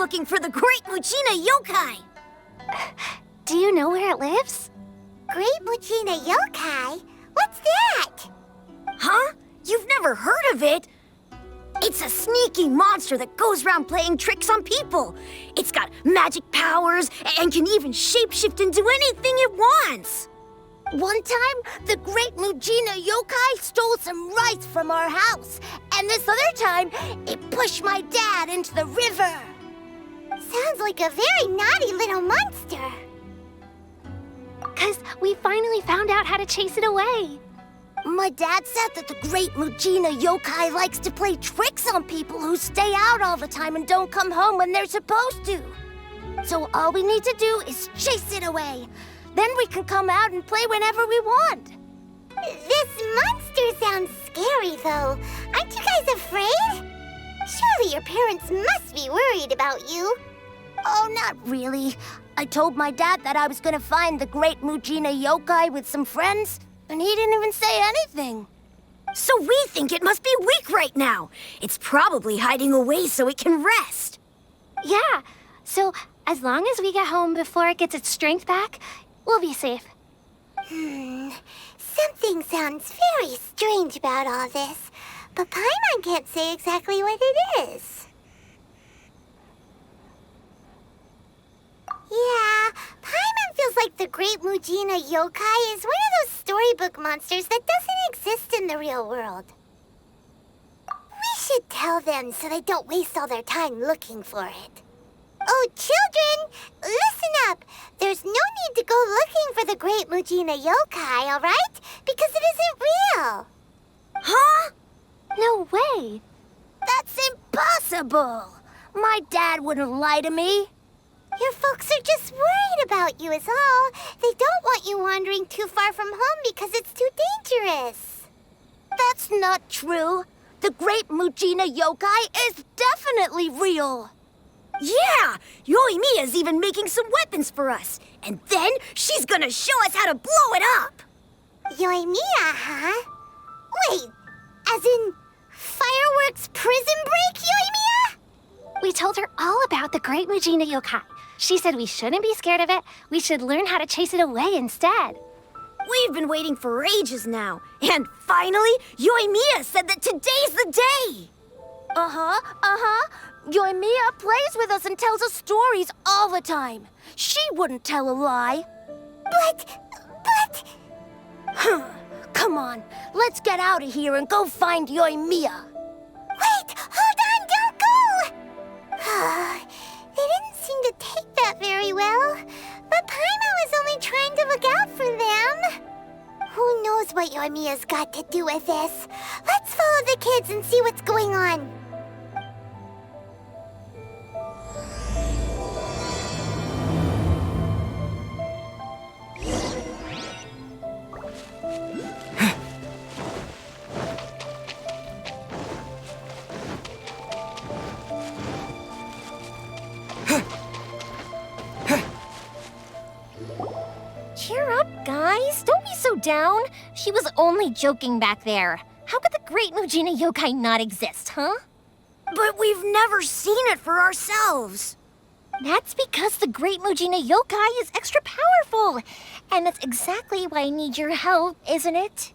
looking for the great Mujina yokai. Do you know where it lives? Great Mujina yokai? What's that? Huh? You've never heard of it? It's a sneaky monster that goes around playing tricks on people. It's got magic powers and can even shapeshift into anything it wants. One time, the great Mujina yokai stole some rice from our house. And this other time, it pushed my dad into the river. Sounds like a very naughty little monster. 'Cause we finally found out how to chase it away. My dad said that the great Mujina yokai likes to play tricks on people who stay out all the time and don't come home when they're supposed to. So all we need to do is chase it away. Then we can come out and play whenever we want. This monster sounds scary, though. Aren't you guys afraid? Surely your parents must be worried about you. Oh, not really. I told my dad that I was gonna find the great Mujina yokai with some friends, and he didn't even say anything. So we think it must be weak right now. It's probably hiding away so it can rest. Yeah, so as long as we get home before it gets its strength back, we'll be safe. Something sounds very strange about all this, but Paimon can't say exactly what it is. Yeah, Paimon feels like the great Mujina yokai is one of those storybook monsters that doesn't exist in the real world. We should tell them so they don't waste all their time looking for it. Oh, children, listen up. There's no need to go looking for the great Mujina yokai, all right? Because it isn't real. Huh? No way. That's impossible. My dad wouldn't lie to me. Your folks are just worried about you is all. They don't want you wandering too far from home because it's too dangerous. That's not true. The great Mujina yokai is definitely real. Yeah! Yoimiya's even making some weapons for us. And then she's gonna show us how to blow it up! Yoimiya, huh? Wait, as in Firework's prison break, Yoimiya? We told her all about the great Mujina yokai. She said we shouldn't be scared of it. We should learn how to chase it away instead. We've been waiting for ages now. And finally, Yoimiya said that today's the day! Yoimiya plays with us and tells us stories all the time. She wouldn't tell a lie. But... Come on, let's get out of here and go find Yoimiya. Wait, hold on, don't go! They didn't seem to take that very well. But Paimon was only trying to look out for them. Who knows what Yoimiya's got to do with this? Let's follow the kids and see what's going on. Cheer up, guys. Don't be so down. She was only joking back there. How could the great Mujina yokai not exist, huh? But we've never seen it for ourselves. That's because the great Mujina yokai is extra powerful. And that's exactly why I need your help, isn't it?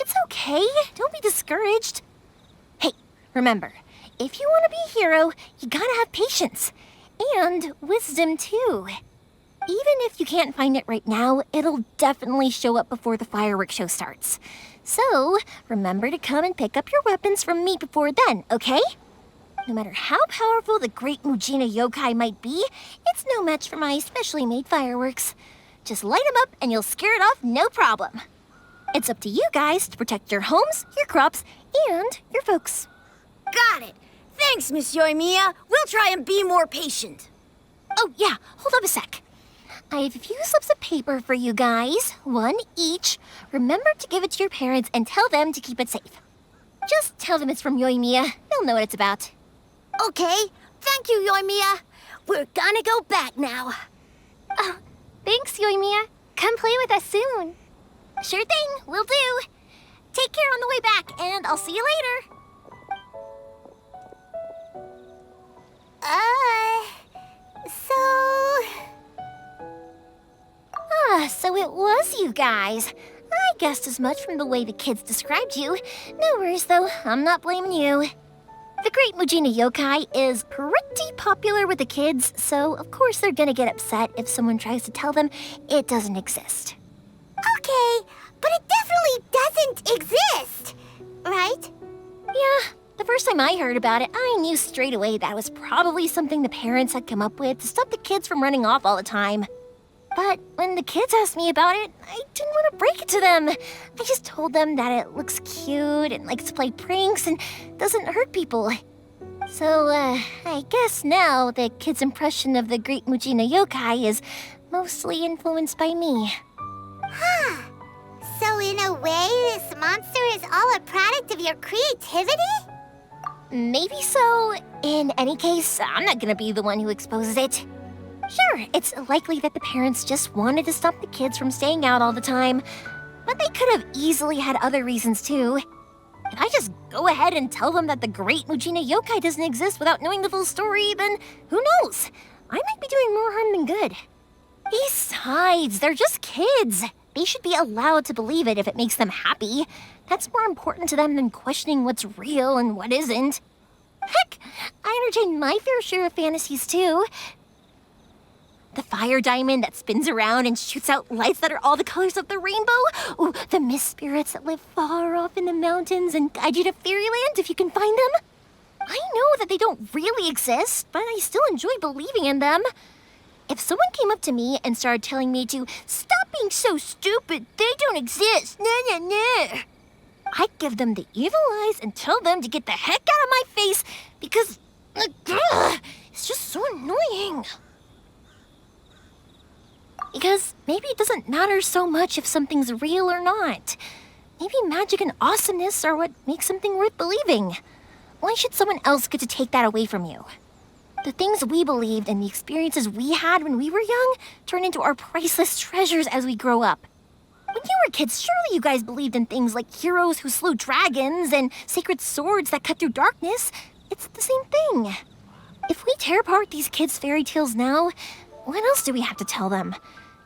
It's okay. Don't be discouraged. Hey, remember, if you want to be a hero, you gotta have patience. And wisdom, too. Even if you can't find it right now, it'll definitely show up before the fireworks show starts. So, remember to come and pick up your weapons from me before then, okay? No matter how powerful the great Mujina yokai might be, it's no match for my specially made fireworks. Just light them up and you'll scare it off no problem. It's up to you guys to protect your homes, your crops, and your folks. Got it. Thanks, Miss Yoimiya. We'll try and be more patient. Oh, yeah, hold up a sec. I have a few slips of paper for you guys, one each. Remember to give it to your parents and tell them to keep it safe. Just tell them it's from Yoimiya. They'll know what it's about. Okay, thank you, Yoimiya. We're gonna go back now. Oh, thanks, Yoimiya. Come play with us soon. Sure thing, will do. Take care on the way back, and I'll see you later. So it was you guys. I guessed as much from the way the kids described you. No worries, though. I'm not blaming you. The Great Mujina Yokai is pretty popular with the kids, so of course they're gonna get upset if someone tries to tell them it doesn't exist. Okay, but it definitely doesn't exist, right? Yeah, the first time I heard about it, I knew straight away that was probably something the parents had come up with to stop the kids from running off all the time. But when the kids asked me about it, I didn't want to break it to them. I just told them that it looks cute and likes to play pranks and doesn't hurt people. So, I guess now the kids' impression of the Great Mujina Yokai is mostly influenced by me. Huh. So in a way, this monster is all a product of your creativity? Maybe so. In any case, I'm not gonna be the one who exposes it. Sure, it's likely that the parents just wanted to stop the kids from staying out all the time, but they could have easily had other reasons too. If I just go ahead and tell them that the Great Mujina Yokai doesn't exist without knowing the full story, then who knows? I might be doing more harm than good. Besides, they're just kids. They should be allowed to believe it if it makes them happy. That's more important to them than questioning what's real and what isn't. Heck, I entertain my fair share of fantasies too. The fire diamond that spins around and shoots out lights that are all the colors of the rainbow. Ooh, the mist spirits that live far off in the mountains and guide you to fairyland if you can find them. I know that they don't really exist, but I still enjoy believing in them. If someone came up to me and started telling me to stop being so stupid, they don't exist, nah. I'd give them the evil eyes and tell them to get the heck out of my face because it's just so annoying. Because maybe it doesn't matter so much if something's real or not. Maybe magic and awesomeness are what makes something worth believing. Why should someone else get to take that away from you? The things we believed and the experiences we had when we were young turn into our priceless treasures as we grow up. When you were kids, surely you guys believed in things like heroes who slew dragons and sacred swords that cut through darkness. It's the same thing. If we tear apart these kids' fairy tales now, what else do we have to tell them?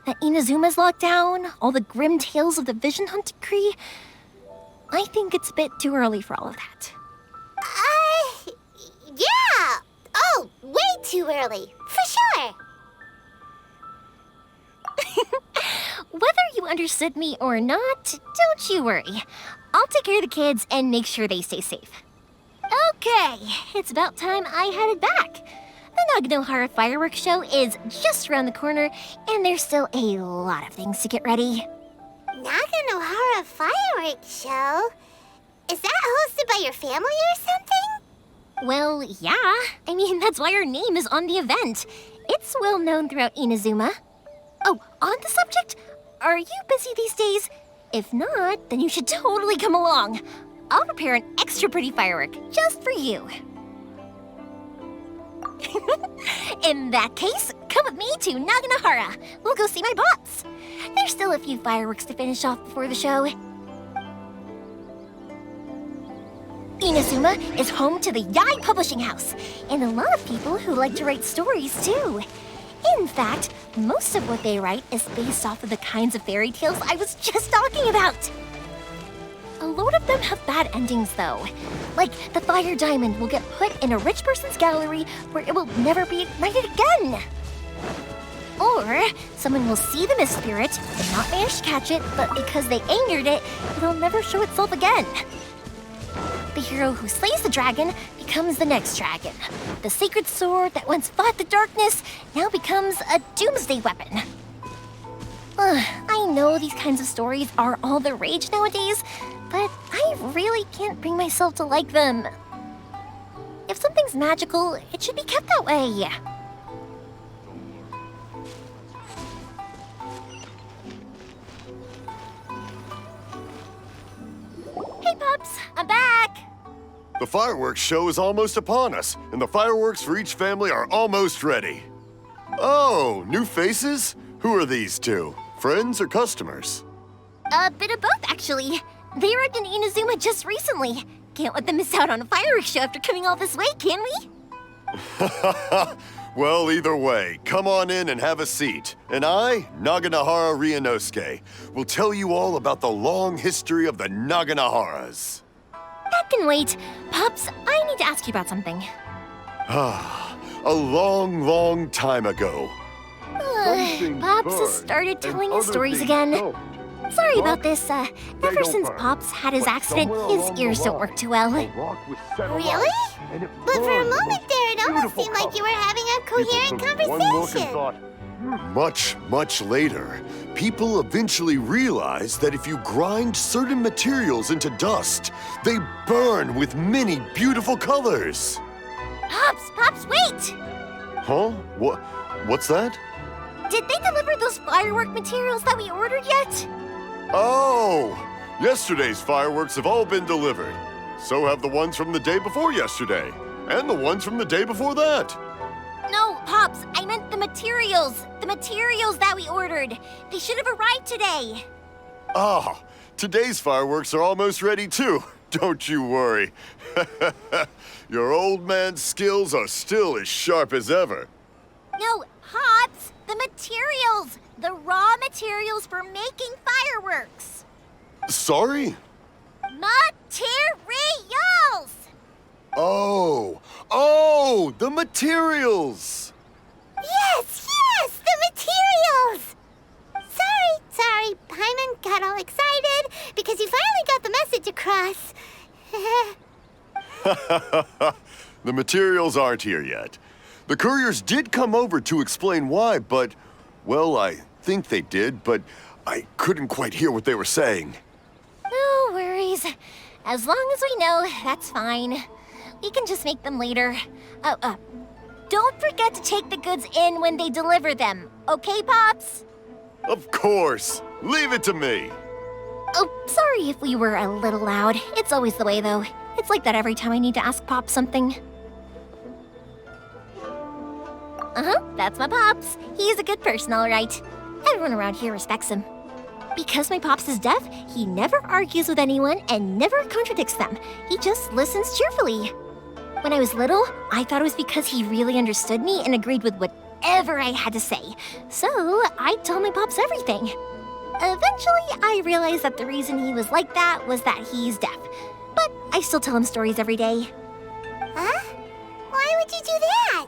That Inazuma's locked down? All the grim tales of the Vision Hunt decree? I think it's a bit too early for all of that. Yeah! Oh, way too early, for sure! Whether you understood me or not, don't you worry. I'll take care of the kids and make sure they stay safe. Okay, it's about time I headed back. The Naganohara Firework show is just around the corner, and there's still a lot of things to get ready. Naganohara Firework show? Is that hosted by your family or something? Well, yeah. I mean, that's why our name is on the event. It's well known throughout Inazuma. Oh, on the subject, are you busy these days? If not, then you should totally come along. I'll prepare an extra pretty firework just for you. In that case, come with me to Naganohara. We'll go see my bots. There's still a few fireworks to finish off before the show. Inazuma is home to the Yai Publishing House, and a lot of people who like to write stories too. In fact, most of what they write is based off of the kinds of fairy tales I was just talking about. A lot of them have bad endings, though. Like, the fire diamond will get put in a rich person's gallery where it will never be ignited again. Or, someone will see the mist spirit and not manage to catch it, but because they angered it, it'll never show itself again. The hero who slays the dragon becomes the next dragon. The sacred sword that once fought the darkness now becomes a doomsday weapon. I know these kinds of stories are all the rage nowadays, but I really can't bring myself to like them. If something's magical, it should be kept that way. Hey, Pups, I'm back! The fireworks show is almost upon us, and the fireworks for each family are almost ready. Oh, new faces? Who are these two? Friends or customers? A bit of both, actually. They arrived in Inazuma just recently. Can't let them miss out on a fireworks show after coming all this way, can we? Well, either way, come on in and have a seat. And I, Naganohara Ryunosuke, will tell you all about the long history of the Naganoharas. That can wait. Pops, I need to ask you about something. A long, long time ago. Pops has started telling his stories again. Sorry about this. Ever since Pops had his accident, his ears don't work too well. Really? But for a moment there, it almost seemed like you were having a coherent conversation. Much, much later, people eventually realized that if you grind certain materials into dust, they burn with many beautiful colors. Pops, wait! Huh? What's that? Did they deliver those firework materials that we ordered yet? Oh! Yesterday's fireworks have all been delivered. So have the ones from the day before yesterday. And the ones from the day before that. No, Pops, I meant the materials. The materials that we ordered. They should have arrived today. Ah, today's fireworks are almost ready too. Don't you worry. Your old man's skills are still as sharp as ever. No, Pops, the materials. The raw materials for making fireworks. Sorry? Materials! Oh, the materials! Yes, the materials! Sorry, Paimon got all excited because he finally got the message across. The materials aren't here yet. The couriers did come over to explain why, but, well, I think they did, but I couldn't quite hear what they were saying. No worries. As long as we know, that's fine. We can just make them later. Don't forget to take the goods in when they deliver them, okay, Pops? Of course. Leave it to me. Oh, sorry if we were a little loud. It's always the way, though. It's like that every time I need to ask Pops something. That's my Pops. He's a good person, all right. Everyone around here respects him. Because my Pops is deaf, he never argues with anyone and never contradicts them. He just listens cheerfully. When I was little, I thought it was because he really understood me and agreed with whatever I had to say. So I'd tell my Pops everything. Eventually, I realized that the reason he was like that was that he's deaf. But I still tell him stories every day. Huh? Why would you do that?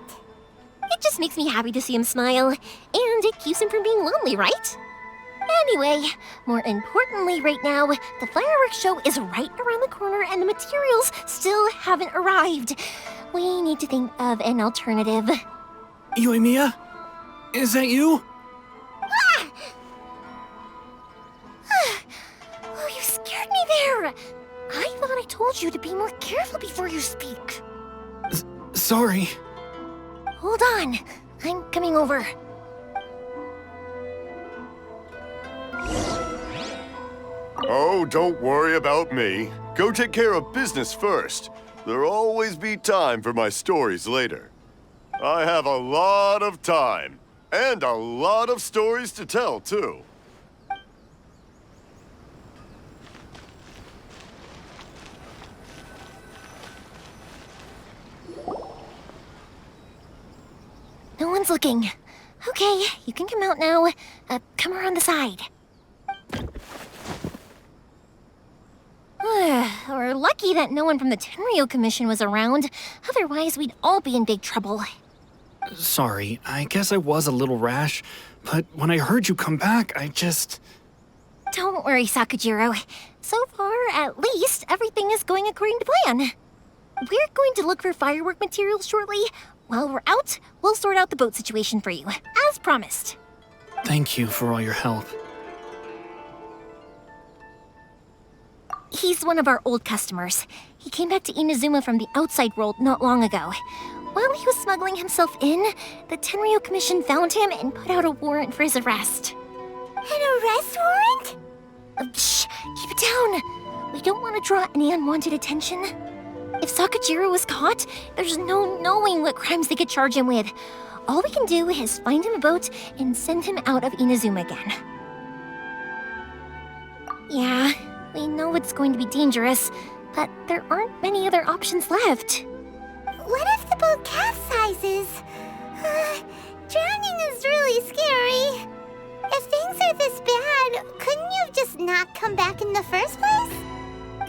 It just makes me happy to see him smile, and it keeps him from being lonely, right? Anyway, more importantly right now, the fireworks show is right around the corner and the materials still haven't arrived. We need to think of an alternative. Yoimiya? Is that you? Oh, you scared me there! I thought I told you to be more careful before you speak. Sorry. Hold on, I'm coming over. Oh, don't worry about me. Go take care of business first. There'll always be time for my stories later. I have a lot of time, and a lot of stories to tell, too. No one's looking. Okay, you can come out now. Come around the side. We're lucky that no one from the Tenryo Commission was around. Otherwise, we'd all be in big trouble. Sorry, I guess I was a little rash, but when I heard you come back, I just... Don't worry, Sakujiro. So far, at least, everything is going according to plan. We're going to look for firework materials shortly. While we're out, we'll sort out the boat situation for you, as promised. Thank you for all your help. He's one of our old customers. He came back to Inazuma from the outside world not long ago. While he was smuggling himself in, the Tenryo Commission found him and put out a warrant for his arrest. An arrest warrant? Shh! Keep it down! We don't want to draw any unwanted attention. If Sakujiro was caught, there's no knowing what crimes they could charge him with. All we can do is find him a boat and send him out of Inazuma again. Yeah, we know it's going to be dangerous, but there aren't many other options left. What if the boat capsizes? Drowning is really scary. If things are this bad, couldn't you just not come back in the first place?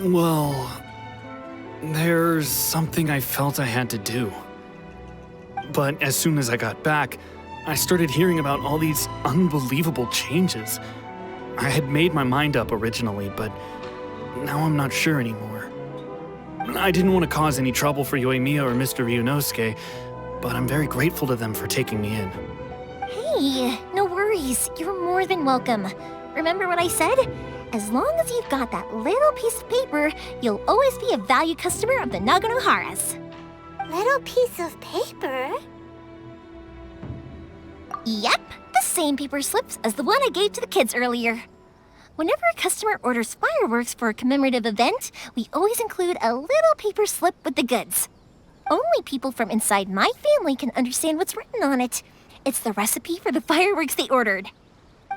Well, there's something I felt I had to do. But as soon as I got back, I started hearing about all these unbelievable changes. I had made my mind up originally, but now I'm not sure anymore. I didn't want to cause any trouble for Yoimiya or Mr. Ryunosuke, but I'm very grateful to them for taking me in. Hey, no worries. You're more than welcome. Remember what I said? As long as you've got that little piece of paper, you'll always be a valued customer of the Naganoharas. Little piece of paper? Yep, the same paper slips as the one I gave to the kids earlier. Whenever a customer orders fireworks for a commemorative event, we always include a little paper slip with the goods. Only people from inside my family can understand what's written on it. It's the recipe for the fireworks they ordered.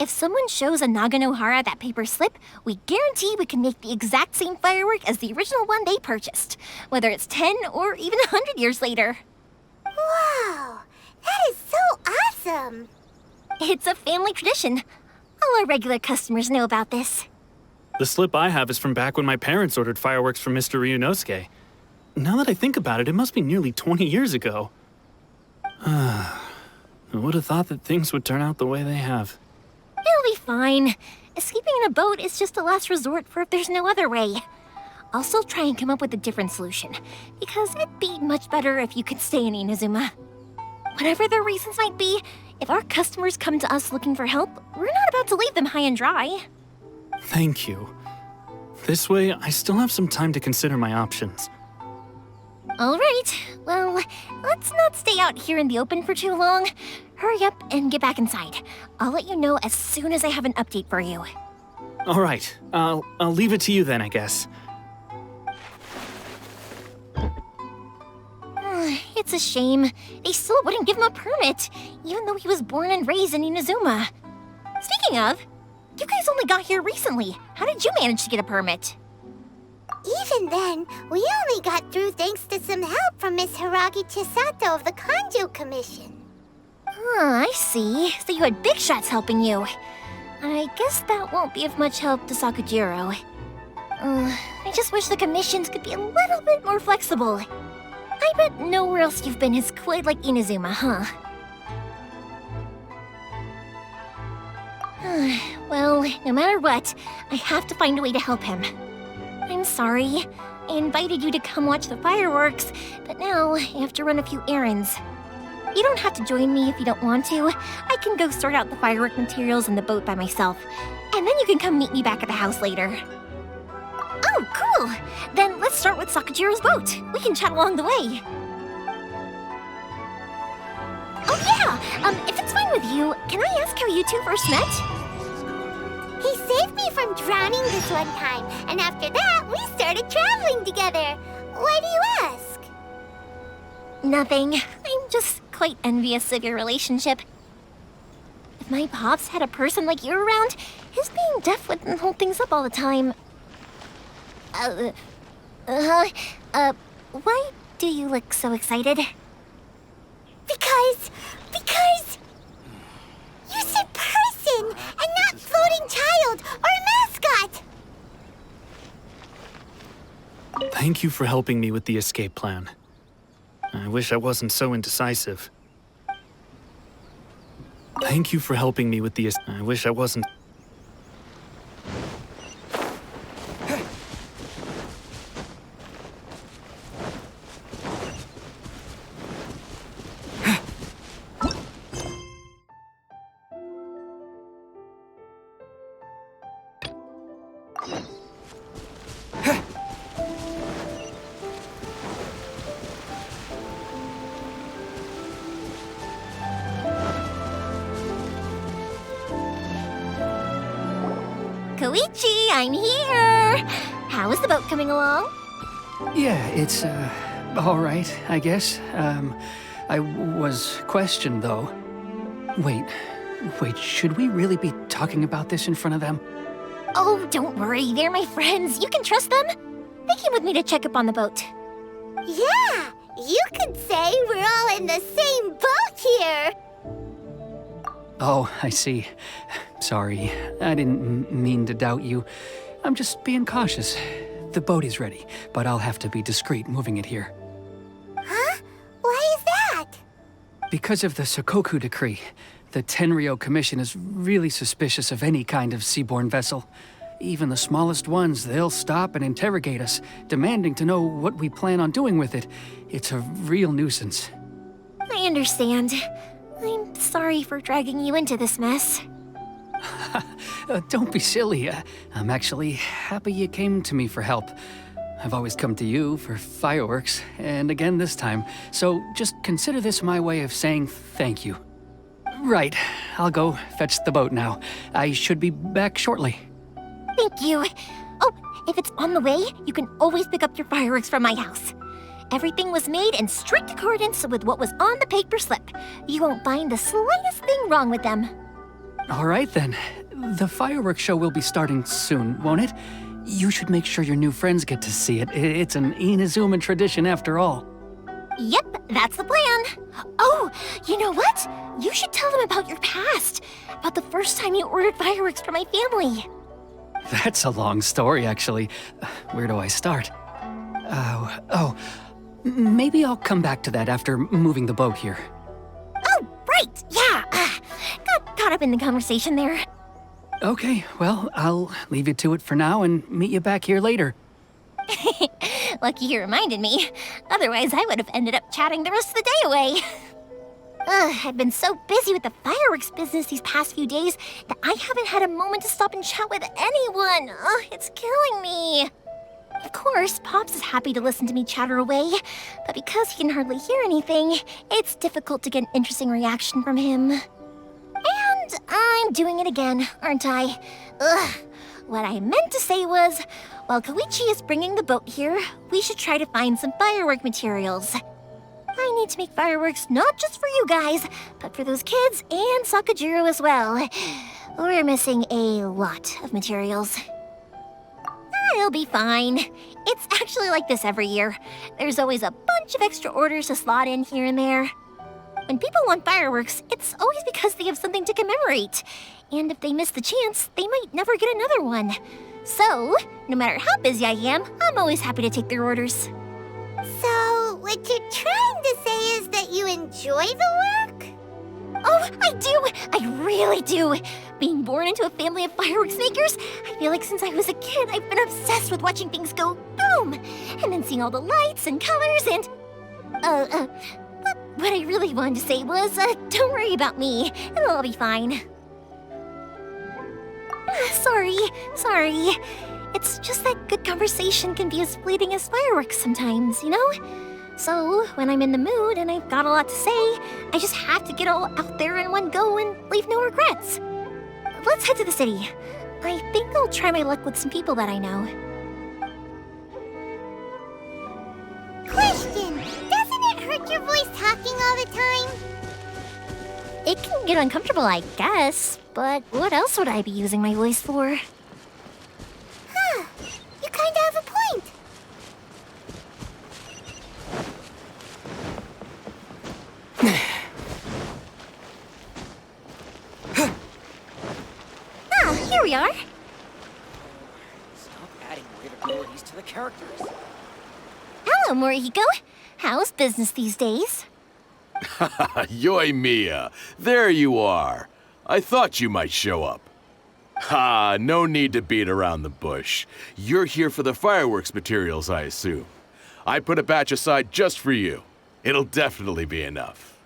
If someone shows a Naganohara that paper slip, we guarantee we can make the exact same firework as the original one they purchased, whether it's 10 or even 100 years later. Wow, that is so awesome! It's a family tradition. All our regular customers know about this. The slip I have is from back when my parents ordered fireworks from Mr. Ryunosuke. Now that I think about it, it must be nearly 20 years ago. I would have thought that things would turn out the way they have. It'll be fine. Escaping in a boat is just a last resort for if there's no other way. I'll still try and come up with a different solution, because it'd be much better if you could stay in Inazuma. Whatever their reasons might be, if our customers come to us looking for help, we're not about to leave them high and dry. Thank you. This way, I still have some time to consider my options. All right, well, let's not stay out here in the open for too long. Hurry up and get back inside. I'll let you know as soon as I have an update for you. All right, I'll leave it to you then, I guess. It's a shame. They still wouldn't give him a permit, even though he was born and raised in Inazuma. Speaking of, you guys only got here recently. How did you manage to get a permit? Even then, we only got through thanks to some help from Miss Hiragi Chisato of the Kanjo Commission. I see. So you had big shots helping you. I guess that won't be of much help to Sakujiro. I just wish the commissions could be a little bit more flexible. I bet nowhere else you've been is quite like Inazuma, huh? Well, no matter what, I have to find a way to help him. I'm sorry. I invited you to come watch the fireworks, but now I have to run a few errands. You don't have to join me if you don't want to. I can go sort out the firework materials in the boat by myself, and then you can come meet me back at the house later. Oh, cool! Then let's start with Sakujiro's boat. We can chat along the way. Oh yeah! If it's fine with you, can I ask how you two first met? He saved me from drowning this one time, and after that, we started traveling together. Why do you ask? Nothing. I'm just quite envious of your relationship. If my pops had a person like you around, his being deaf wouldn't hold things up all the time. Why do you look so excited? Because you said person and not floating child or a mascot. Thank you for helping me with the escape plan. I wish I wasn't so indecisive. Thank you for helping me with the I wish I wasn't... Koichi, I'm here! How is the boat coming along? Yeah, it's, all right, I guess. I was questioned, though. Wait, should we really be talking about this in front of them? Oh, don't worry, they're my friends. You can trust them. They came with me to check up on the boat. Yeah, You could say we're all in the same boat here. Oh, I see. Sorry, I didn't mean to doubt you. I'm just being cautious. The boat is ready, but I'll have to be discreet moving it here. Huh? Why is that? Because of the Sokoku decree, the Tenryou Commission is really suspicious of any kind of seaborne vessel. Even the smallest ones, they'll stop and interrogate us, demanding to know what we plan on doing with it. It's a real nuisance. I understand. I'm sorry for dragging you into this mess. Don't be silly. I'm actually happy you came to me for help. I've always come to you for fireworks, and again this time, so just consider this my way of saying thank you. Right, I'll go fetch the boat now. I should be back shortly. Thank you. Oh, if it's on the way, you can always pick up your fireworks from my house. Everything was made in strict accordance with what was on the paper slip. You won't find the slightest thing wrong with them. All right then. The fireworks show will be starting soon, won't it? You should make sure your new friends get to see it. It's an Inazuma tradition after all. Yep, that's the plan. Oh, you know what? You should tell them about your past. About the first time you ordered fireworks for my family. That's a long story, actually. Where do I start? Maybe I'll come back to that after moving the boat here. Oh, right, yeah. Got caught up in the conversation there. Okay, well, I'll leave you to it for now and meet you back here later. Lucky you reminded me. Otherwise, I would have ended up chatting the rest of the day away. I've been so busy with the fireworks business these past few days that I haven't had a moment to stop and chat with anyone. It's killing me. Of course, Pops is happy to listen to me chatter away, but because he can hardly hear anything, it's difficult to get an interesting reaction from him. And I'm doing it again, aren't I? What I meant to say was, while Koichi is bringing the boat here, we should try to find some firework materials. I need to make fireworks not just for you guys, but for those kids and Sakajiro as well. We're missing a lot of materials. It'll be fine. It's actually like this every year. There's always a bunch of extra orders to slot in here and there. When people want fireworks, it's always because they have something to commemorate. And if they miss the chance, they might never get another one. So, no matter how busy I am, I'm always happy to take their orders. So, what you're trying to say is that you enjoy the work? Oh, I do! I really do! Being born into a family of fireworks makers, I feel like since I was a kid, I've been obsessed with watching things go boom! And then seeing all the lights and colors and... What I really wanted to say was, don't worry about me. It'll all be fine. Sorry. It's just that good conversation can be as fleeting as fireworks sometimes, you know? So, when I'm in the mood and I've got a lot to say, I just have to get all out there in one go and leave no regrets. Let's head to the city. I think I'll try my luck with some people that I know. Question! Doesn't it hurt your voice talking all the time? It can get uncomfortable, I guess, but what else would I be using my voice for? Huh. You kinda have a point. Here we are. Stop adding weird abilities to the characters. Hello, Morihiko. How's business these days? Yoimiya, there you are. I thought you might show up. Ha, no need to beat around the bush. You're here for the fireworks materials, I assume. I put a batch aside just for you. It'll definitely be enough.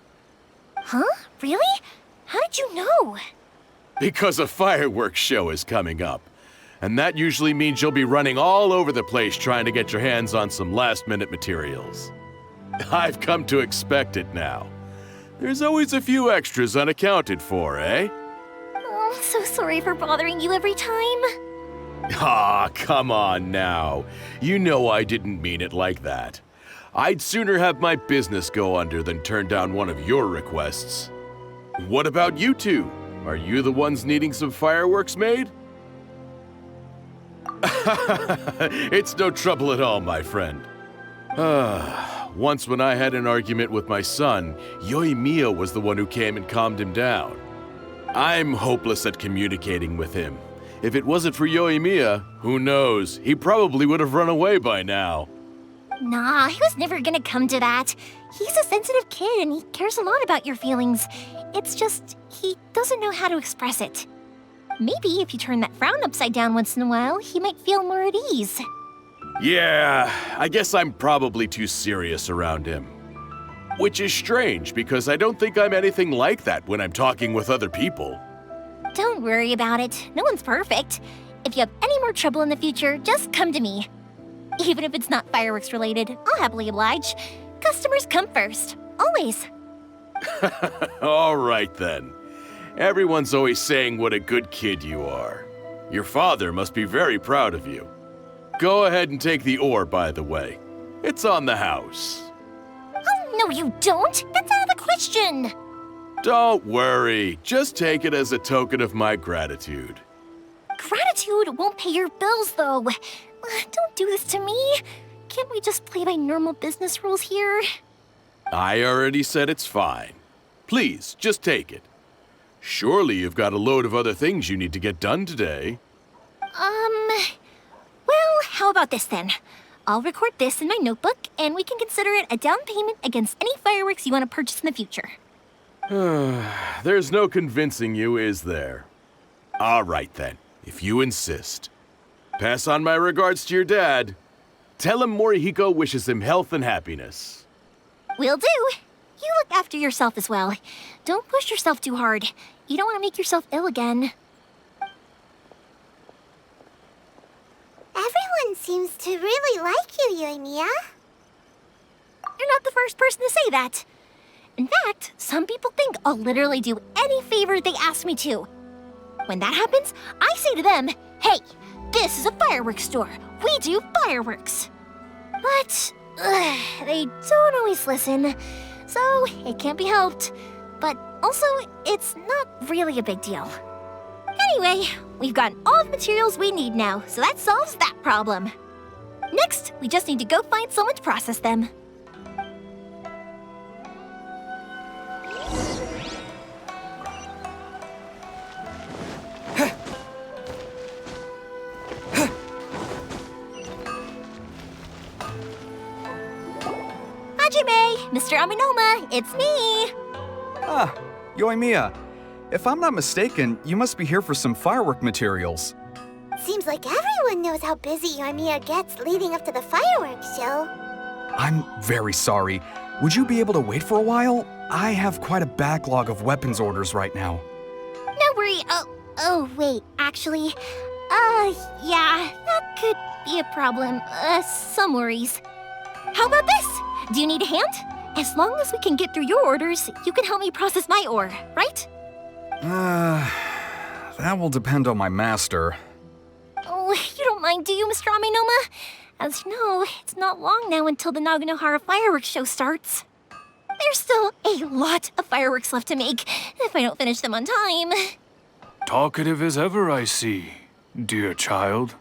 Huh? Really? How did you know? Because a fireworks show is coming up. And that usually means you'll be running all over the place trying to get your hands on some last-minute materials. I've come to expect it now. There's always a few extras unaccounted for, eh? Oh, I'm so sorry for bothering you every time. Ah, come on now. You know I didn't mean it like that. I'd sooner have my business go under than turn down one of your requests. What about you two? Are you the ones needing some fireworks made? It's no trouble at all, my friend. once when I had an argument with my son, Yoimiya was the one who came and calmed him down. I'm hopeless at communicating with him. If it wasn't for Yoimiya, who knows, he probably would have run away by now. Nah, he was never gonna come to that. He's a sensitive kid and he cares a lot about your feelings. It's just, he doesn't know how to express it. Maybe if you turn that frown upside down once in a while, he might feel more at ease. Yeah, I guess I'm probably too serious around him. Which is strange, because I don't think I'm anything like that when I'm talking with other people. Don't worry about it. No one's perfect. If you have any more trouble in the future, just come to me. Even if it's not fireworks related, I'll happily oblige. Customers come first. Always. All right then. Everyone's always saying what a good kid you are. Your father must be very proud of you. Go ahead and take the ore, by the way. It's on the house. Oh, no you don't. That's out of the question. Don't worry. Just take it as a token of my gratitude. Gratitude won't pay your bills, though. Don't do this to me. Can't we just play by normal business rules here? I already said it's fine. Please, just take it. Surely you've got a load of other things you need to get done today. Well, how about this then? I'll record this in my notebook, and we can consider it a down payment against any fireworks you want to purchase in the future. There's no convincing you, is there? All right then, if you insist. Pass on my regards to your dad. Tell him Morihiko wishes him health and happiness. Will do. You look after yourself as well. Don't push yourself too hard. You don't want to make yourself ill again. Everyone seems to really like you, Yoimiya. You're not the first person to say that. In fact, some people think I'll literally do any favor they ask me to. When that happens, I say to them, hey, this is a fireworks store. We do fireworks. But they don't always listen, so it can't be helped. But also, it's not really a big deal. Anyway, we've gotten all the materials we need now, so that solves that problem. Next, we just need to go find someone to process them. Hajime, Mr. Amenoma, it's me! Ah, Yoimiya. If I'm not mistaken, you must be here for some firework materials. Seems like everyone knows how busy Yoimiya gets leading up to the fireworks show. I'm very sorry. Would you be able to wait for a while? I have quite a backlog of weapons orders right now. No worry. Oh, wait, actually, yeah, that could be a problem. Some worries. How about this? Do you need a hand? As long as we can get through your orders, you can help me process my ore, right? That will depend on my master. Oh, you don't mind, do you, Mr. Amenoma? As you know, it's not long now until the Naganohara fireworks show starts. There's still a lot of fireworks left to make, if I don't finish them on time. Talkative as ever, I see, dear child.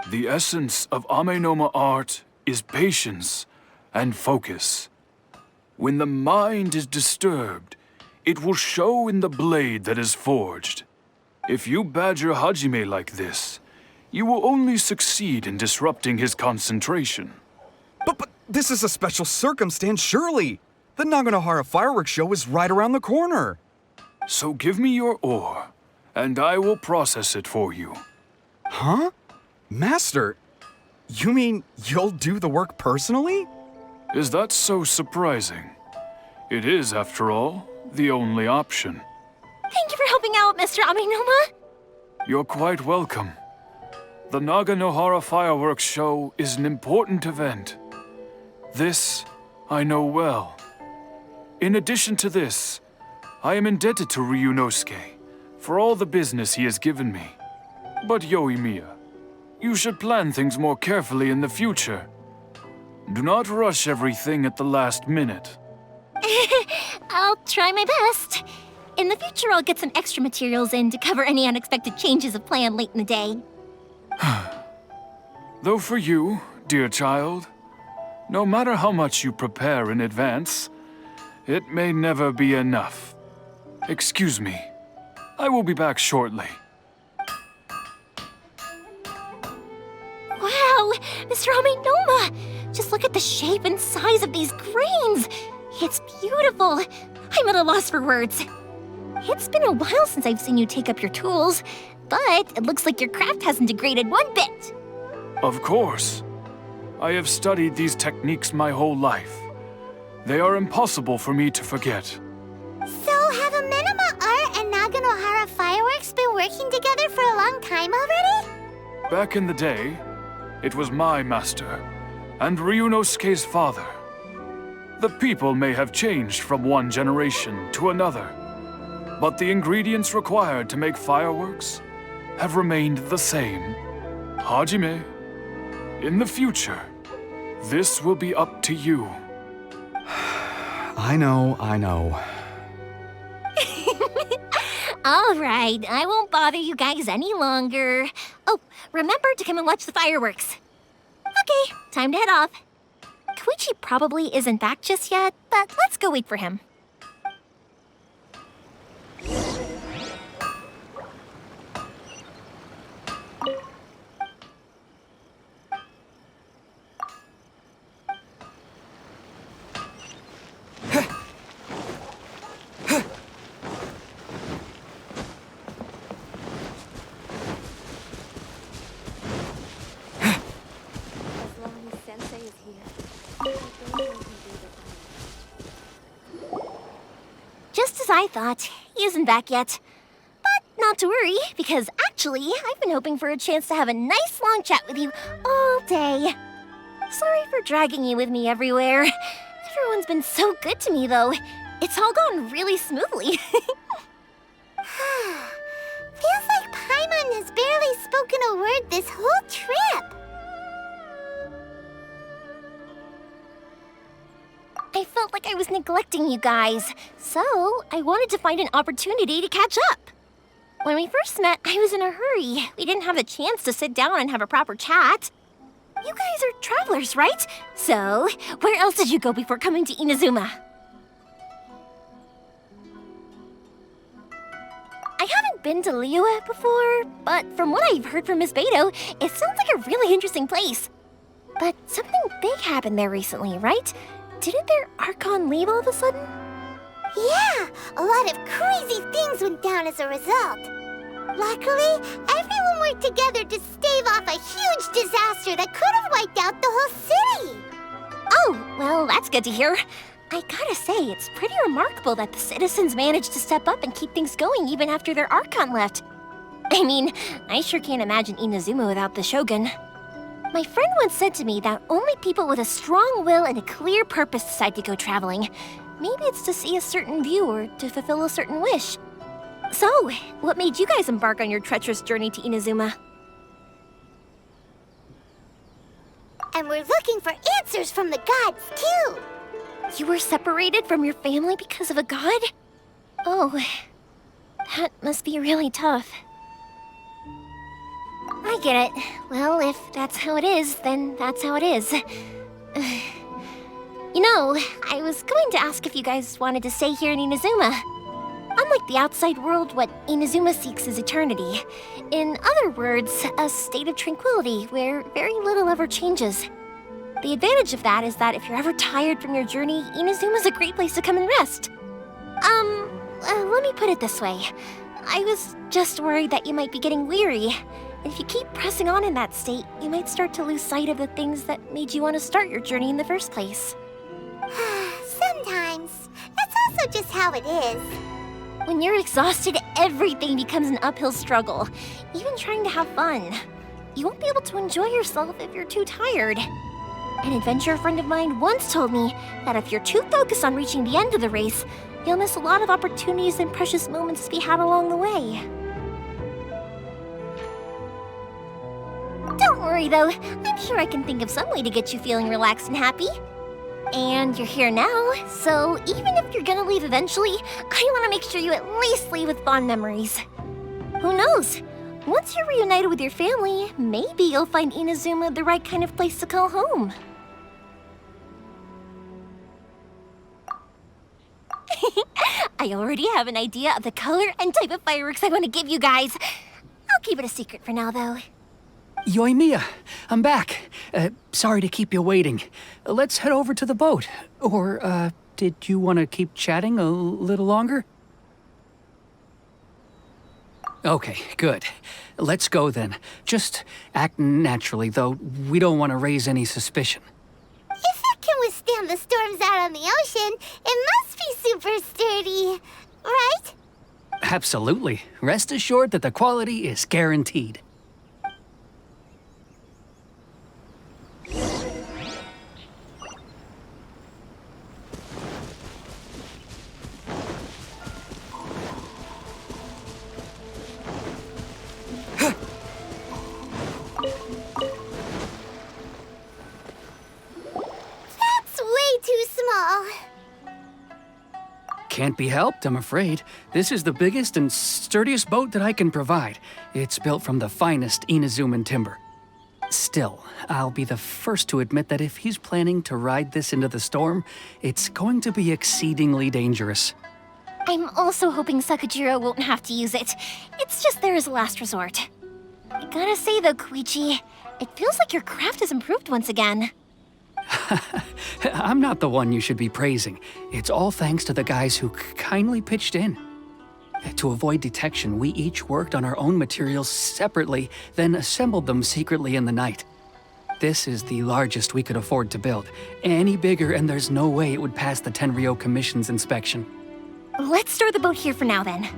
The essence of Amenoma art is patience and focus. When the mind is disturbed, it will show in the blade that is forged. If you badger Hajime like this, you will only succeed in disrupting his concentration. But this is a special circumstance, surely. The Naganohara fireworks show is right around the corner. So give me your ore, and I will process it for you. Huh? Master, you mean you'll do the work personally? Is that so surprising? It is, after all, the only option. Thank you for helping out, Mr. Amenoma. You're quite welcome. The Naganohara fireworks show is an important event. This I know well. In addition to this, I am indebted to Ryunosuke for all the business he has given me. But Yoimiya, you should plan things more carefully in the future. Do not rush everything at the last minute. I'll try my best. In the future, I'll get some extra materials in to cover any unexpected changes of plan late in the day. Though for you, dear child, No matter how much you prepare in advance, it may never be enough. Excuse me. I will be back shortly. Wow, Mr. Amenoma! Just look at the shape and size of these grains! It's beautiful! I'm at a loss for words. It's been a while since I've seen you take up your tools, but it looks like your craft hasn't degraded one bit. Of course. I have studied these techniques my whole life. They are impossible for me to forget. So have Amenoma Art and Naganohara Fireworks been working together for a long time already? Back in the day, it was my master, and Ryunosuke's father. The people may have changed from one generation to another, but the ingredients required to make fireworks have remained the same. Hajime, in the future, this will be up to you. I know. All right, I won't bother you guys any longer. Oh, remember to come and watch the fireworks. Okay, time to head off. Koichi probably isn't back just yet, but let's go wait for him. Just as I thought, he isn't back yet. But not to worry, because actually, I've been hoping for a chance to have a nice long chat with you all day. Sorry for dragging you with me everywhere. Everyone's been so good to me, though. It's all gone really smoothly. Feels like Paimon has barely spoken a word this whole trip. I felt like I was neglecting you guys, so I wanted to find an opportunity to catch up. When we first met, I was in a hurry. We didn't have a chance to sit down and have a proper chat. You guys are travelers, right? So, where else did you go before coming to Inazuma? I haven't been to Liyue before, but from what I've heard from Miss Beto, it sounds like a really interesting place. But something big happened there recently, right? Didn't their Archon leave all of a sudden? Yeah, a lot of crazy things went down as a result. Luckily, everyone worked together to stave off a huge disaster that could have wiped out the whole city. Oh, well, that's good to hear. I gotta say, it's pretty remarkable that the citizens managed to step up and keep things going even after their Archon left. I mean, I sure can't imagine Inazuma without the Shogun. My friend once said to me that only people with a strong will and a clear purpose decide to go traveling. Maybe it's to see a certain view or to fulfill a certain wish. So, what made you guys embark on your treacherous journey to Inazuma? And we're looking for answers from the gods, too. You were separated from your family because of a god? Oh, that must be really tough. I get it. Well, if that's how it is, then that's how it is. You know, I was going to ask if you guys wanted to stay here in Inazuma. Unlike the outside world, what Inazuma seeks is eternity. In other words, a state of tranquility where very little ever changes. The advantage of that is that if you're ever tired from your journey, Inazuma's a great place to come and rest. Let me put it this way. I was just worried that you might be getting weary. And if you keep pressing on in that state, you might start to lose sight of the things that made you want to start your journey in the first place. Sometimes. That's also just how it is. When you're exhausted, everything becomes an uphill struggle, even trying to have fun. You won't be able to enjoy yourself if you're too tired. An adventurer friend of mine once told me that if you're too focused on reaching the end of the race, you'll miss a lot of opportunities and precious moments to be had along the way. Don't worry though, I'm sure I can think of some way to get you feeling relaxed and happy. And you're here now, so even if you're gonna leave eventually, I want to make sure you at least leave with fond memories. Who knows? Once you're reunited with your family, maybe you'll find Inazuma the right kind of place to call home. I already have an idea of the color and type of fireworks I want to give you guys. I'll keep it a secret for now, though. Yoimiya, I'm back. Sorry to keep you waiting. Let's head over to the boat. Or, did you want to keep chatting a little longer? Okay, good. Let's go then. Just act naturally, though. We don't want to raise any suspicion. If it can withstand the storms out on the ocean, it must be super sturdy, right? Absolutely. Rest assured that the quality is guaranteed. That's way too small. Can't be helped, I'm afraid. This is the biggest and sturdiest boat that I can provide. It's built from the finest Inazuman timber. Still, I'll be the first to admit that if he's planning to ride this into the storm, it's going to be exceedingly dangerous. I'm also hoping Sakajiro won't have to use it. It's just there as a last resort. I gotta say though, Koichi, it feels like your craft has improved once again. I'm not the one you should be praising. It's all thanks to the guys who kindly pitched in. To avoid detection, we each worked on our own materials separately, then assembled them secretly in the night. This is the largest we could afford to build. Any bigger and there's no way it would pass the Tenryou Commission's inspection. Let's store the boat here for now then.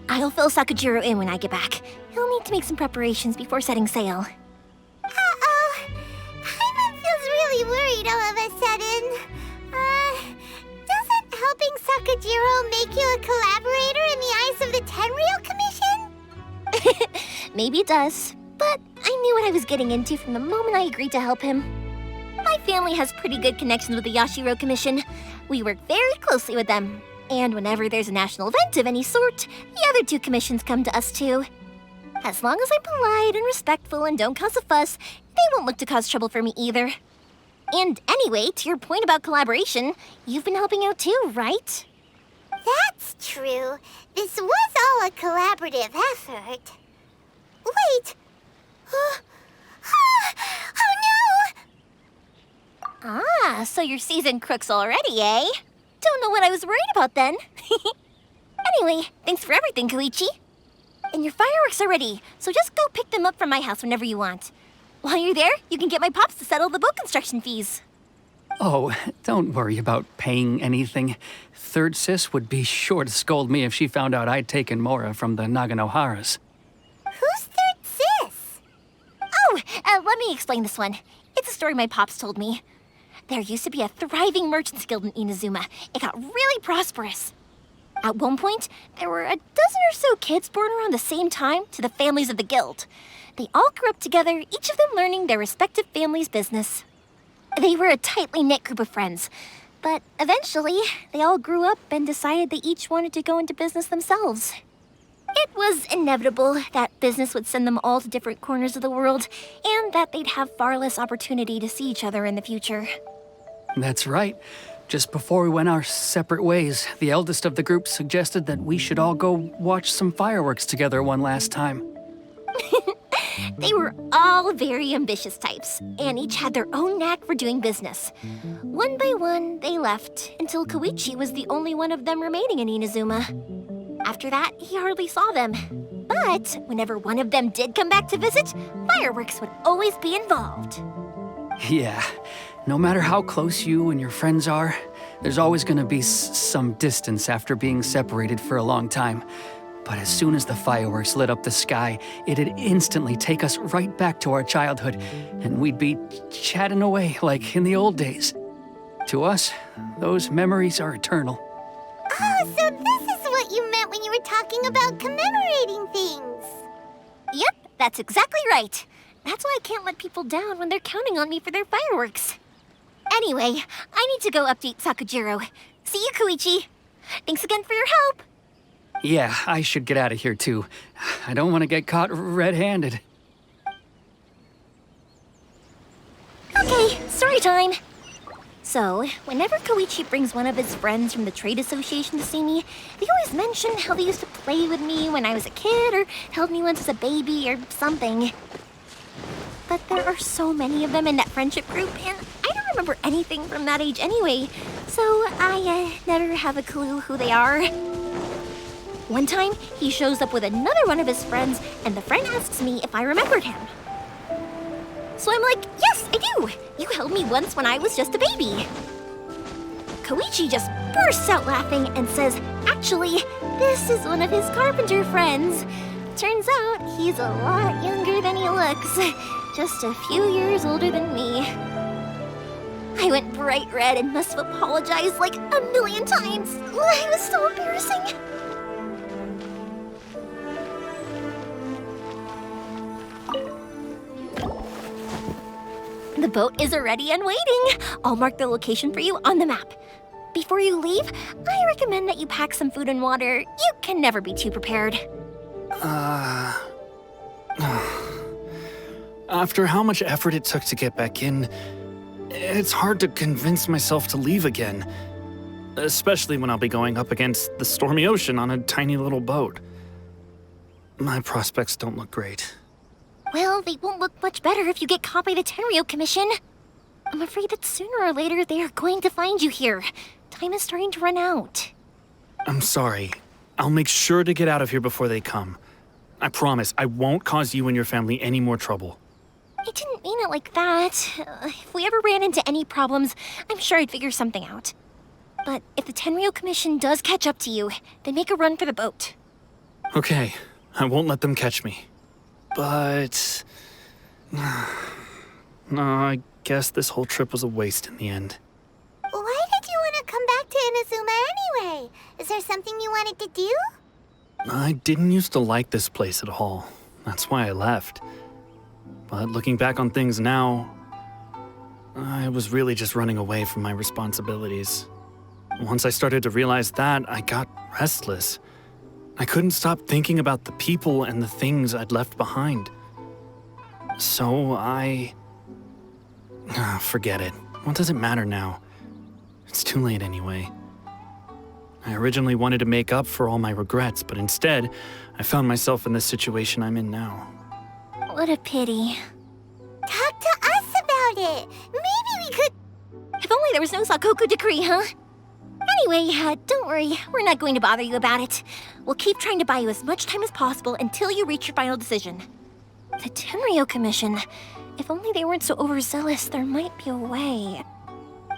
I'll fill Sakajiro in when I get back. He'll need to make some preparations before setting sail. Uh-oh. Paimon feels really worried all of a sudden. Doesn't helping Sakajiro make you a collaborator in the eyes of the Tenryou Commission? Maybe it does, but I knew what I was getting into from the moment I agreed to help him. My family has pretty good connections with the Yashiro Commission. We work very closely with them. And whenever there's a national event of any sort, the other two commissions come to us too. As long as I'm polite and respectful and don't cause a fuss, they won't look to cause trouble for me either. And anyway, to your point about collaboration, you've been helping out too, right? That's true. This was all a collaborative effort. Wait! Oh no! Ah, so you're seasoned crooks already, eh? Don't know what I was worried about then. Anyway, thanks for everything, Koichi. And your fireworks are ready, so just go pick them up from my house whenever you want. While you're there, you can get my pops to settle the boat construction fees. Oh, don't worry about paying anything. Third Sis would be sure to scold me if she found out I'd taken Mora from the Naganoharas. Who's Third Sis? Oh, let me explain this one. It's a story my pops told me. There used to be a thriving merchants guild in Inazuma. It got really prosperous. At one point, there were a dozen or so kids born around the same time to the families of the guild. They all grew up together, each of them learning their respective family's business. They were a tightly knit group of friends, but eventually, they all grew up and decided they each wanted to go into business themselves. It was inevitable that business would send them all to different corners of the world, and that they'd have far less opportunity to see each other in the future. That's right. Just before we went our separate ways, the eldest of the group suggested that we should all go watch some fireworks together one last time. They were all very ambitious types, and each had their own knack for doing business. One by one, they left, until Koichi was the only one of them remaining in Inazuma. After that, he hardly saw them. But whenever one of them did come back to visit, fireworks would always be involved. Yeah, no matter how close you and your friends are, there's always gonna be some distance after being separated for a long time. But as soon as the fireworks lit up the sky, it'd instantly take us right back to our childhood, and we'd be chatting away like in the old days. To us, those memories are eternal. Oh, so this is what you meant when you were talking about commemorating things. Yep, that's exactly right. That's why I can't let people down when they're counting on me for their fireworks. Anyway, I need to go update Sakajiro. See you, Koichi. Thanks again for your help. Yeah, I should get out of here too. I don't want to get caught red-handed. Okay, story time. So, whenever Koichi brings one of his friends from the trade association to see me, they always mention how they used to play with me when I was a kid or held me once as a baby or something. But there are so many of them in that friendship group, and I don't remember anything from that age anyway, so I never have a clue who they are. One time, he shows up with another one of his friends, and the friend asks me if I remembered him. So I'm like, yes, I do! You held me once when I was just a baby. Koichi just bursts out laughing and says, actually, this is one of his carpenter friends. Turns out he's a lot younger than he looks, just a few years older than me. I went bright red and must have apologized like 1,000,000 times. It was so embarrassing. The boat is already and waiting. I'll mark the location for you on the map. Before you leave, I recommend that you pack some food and water. You can never be too prepared. After how much effort it took to get back in, it's hard to convince myself to leave again. Especially when I'll be going up against the stormy ocean on a tiny little boat. My prospects don't look great. Well, they won't look much better if you get caught by the Tenryou Commission. I'm afraid that sooner or later they are going to find you here. Time is starting to run out. I'm sorry. I'll make sure to get out of here before they come. I promise I won't cause you and your family any more trouble. I didn't mean it like that. If we ever ran into any problems, I'm sure I'd figure something out. But if the Tenryou Commission does catch up to you, then make a run for the boat. Okay, I won't let them catch me. But... no, I guess this whole trip was a waste in the end. Why did you want to come back to Inazuma anyway? Is there something you wanted to do? I didn't used to like this place at all. That's why I left. But looking back on things now, I was really just running away from my responsibilities. Once I started to realize that, I got restless. I couldn't stop thinking about the people and the things I'd left behind. So forget it. What does it matter now? It's too late anyway. I originally wanted to make up for all my regrets, but instead, I found myself in this situation I'm in now. What a pity. Talk to us about it. Maybe we could... If only there was no Sakoku decree, huh? Anyway, don't worry. We're not going to bother you about it. We'll keep trying to buy you as much time as possible until you reach your final decision. The Tenryou Commission. If only they weren't so overzealous, there might be a way.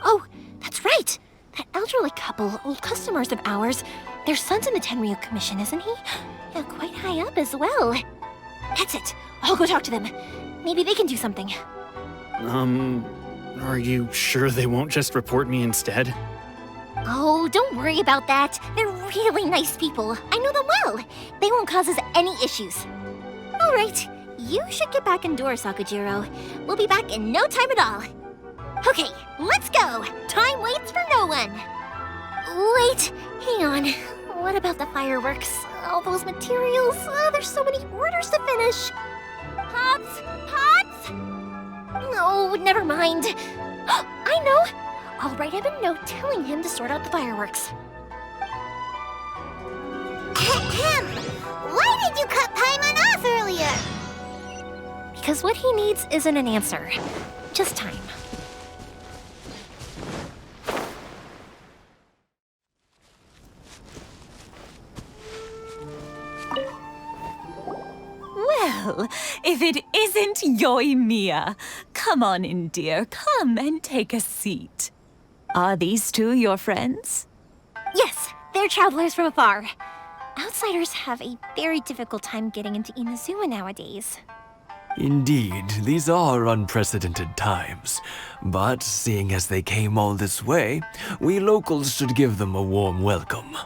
Oh, that's right! That elderly couple, old customers of ours, their son's in the Tenryou Commission, isn't he? Yeah, quite high up as well. That's it. I'll go talk to them. Maybe they can do something. Are you sure they won't just report me instead? Oh, don't worry about that. They're really nice people. I know them well. They won't cause us any issues. All right, you should get back indoors, Sakujiro. We'll be back in no time at all. Okay, let's go. Time waits for no one. Wait, hang on. What about the fireworks? All those materials? Oh, there's so many orders to finish. Pops? Pops? No, never mind. I know. I'll write him a note telling him to sort out the fireworks. Ahem! Why did you cut Paimon off earlier? Because what he needs isn't an answer, just time. Well, if it isn't Yoimiya. Come on in, dear. Come and take a seat. Are these two your friends? Yes, they're travelers from afar. Outsiders have a very difficult time getting into Inazuma nowadays. Indeed, these are unprecedented times. But seeing as they came all this way, we locals should give them a warm welcome.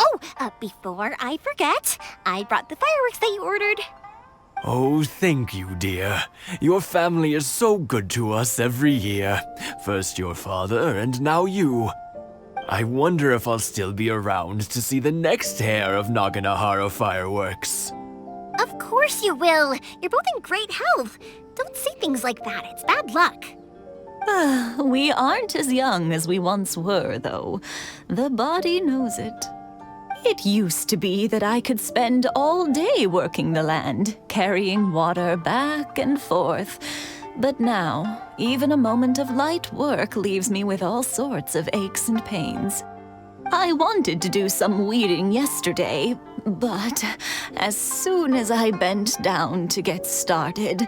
Oh, before I forget, I brought the fireworks that you ordered. Oh, thank you, dear. Your family is so good to us every year. First your father, and now you. I wonder if I'll still be around to see the next hair of Naganohara fireworks. Of course you will. You're both in great health. Don't say things like that. It's bad luck. We aren't as young as we once were, though. The body knows it. It used to be that I could spend all day working the land, carrying water back and forth. But now, even a moment of light work leaves me with all sorts of aches and pains. I wanted to do some weeding yesterday, but as soon as I bent down to get started,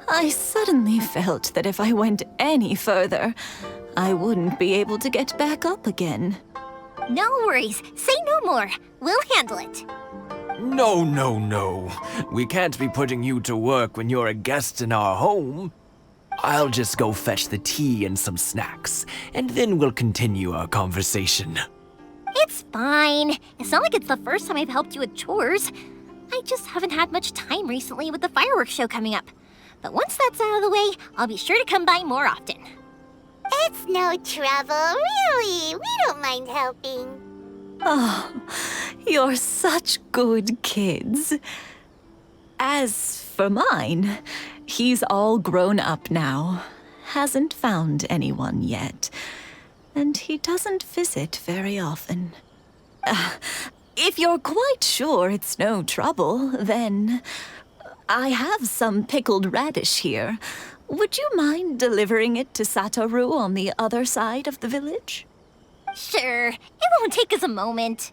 I suddenly felt that if I went any further, I wouldn't be able to get back up again. No worries. Say no more. We'll handle it. No, no, no. We can't be putting you to work when you're a guest in our home. I'll just go fetch the tea and some snacks, and then we'll continue our conversation. It's fine. It's not like it's the first time I've helped you with chores. I just haven't had much time recently with the fireworks show coming up. But once that's out of the way, I'll be sure to come by more often. It's no trouble, really. We don't mind helping. Oh, you're such good kids. As for mine, he's all grown up now. Hasn't found anyone yet. And he doesn't visit very often. If you're quite sure it's no trouble, then I have some pickled radish here. Would you mind delivering it to Satoru on the other side of the village? Sure. It won't take us a moment.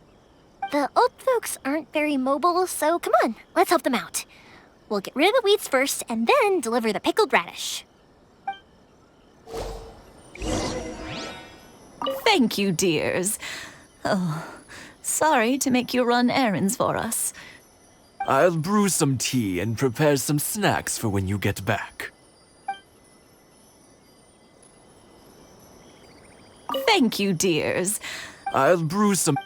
The old folks aren't very mobile, so come on, let's help them out. We'll get rid of the weeds first and then deliver the pickled radish. Thank you, dears. Oh, sorry to make you run errands for us. I'll brew some tea and prepare some snacks for when you get back. Thank you, dears. I'll brew some...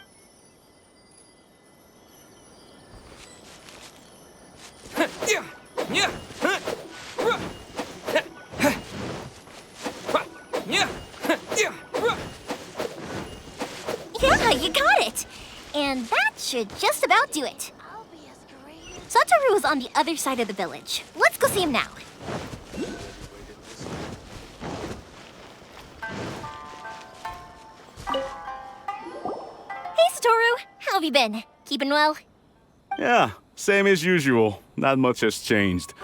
Yeah, you got it! And that should just about do it. Satoru is on the other side of the village. Let's go see him now. Hey, Satoru! How have you been? Keeping well? Yeah, same as usual. Not much has changed.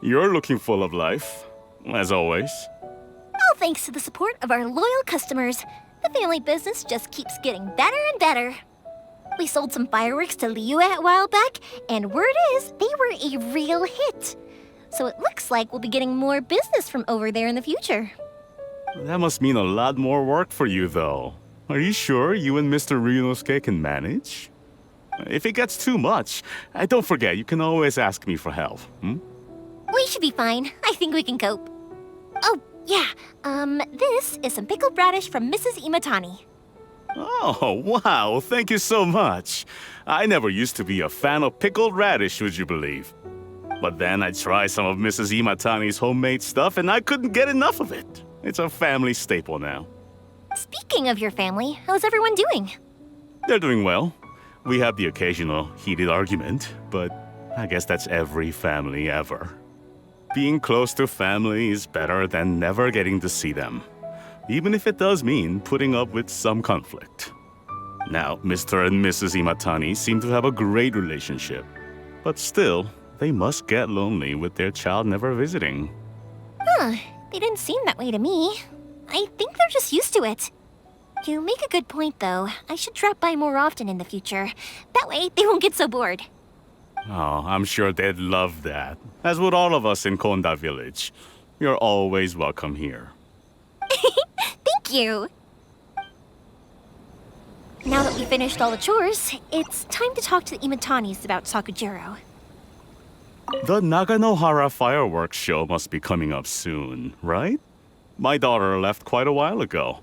You're looking full of life, as always. All thanks to the support of our loyal customers, the family business just keeps getting better and better. We sold some fireworks to Liyue a while back, and word is they were a real hit. So it looks like we'll be getting more business from over there in the future. That must mean a lot more work for you, though. Are you sure you and Mr. Ryunosuke can manage? If it gets too much, don't forget, you can always ask me for help, We should be fine. I think we can cope. Oh, yeah. This is some pickled radish from Mrs. Imatani. Oh, wow, thank you so much. I never used to be a fan of pickled radish, would you believe? But then I tried some of Mrs. Imatani's homemade stuff and I couldn't get enough of it. It's a family staple now. Speaking of your family, how's everyone doing? They're doing well. We have the occasional heated argument, but I guess that's every family ever. Being close to family is better than never getting to see them, even if it does mean putting up with some conflict. Now, Mr. and Mrs. Imatani seem to have a great relationship, but still, they must get lonely with their child never visiting. Huh, they didn't seem that way to me. I think they're just used to it. You make a good point, though. I should drop by more often in the future. That way, they won't get so bored. Oh, I'm sure they'd love that, as would all of us in Konda Village. You're always welcome here. Thank you! Now that we finished all the chores, it's time to talk to the Imatanis about Sakujiro. The Naganohara Fireworks show must be coming up soon, right? My daughter left quite a while ago.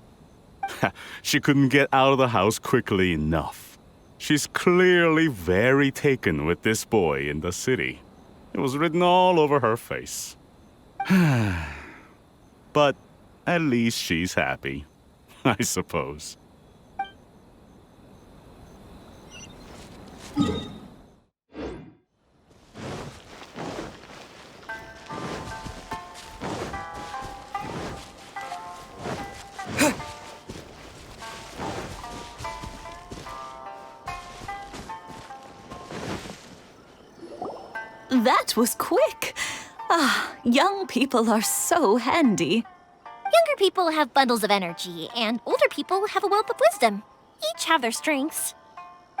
She couldn't get out of the house quickly enough. She's clearly very taken with this boy in the city. It was written all over her face. But at least she's happy, I suppose. That was quick. Ah, young people are so handy. Younger people have bundles of energy, and older people have a wealth of wisdom. Each have their strengths.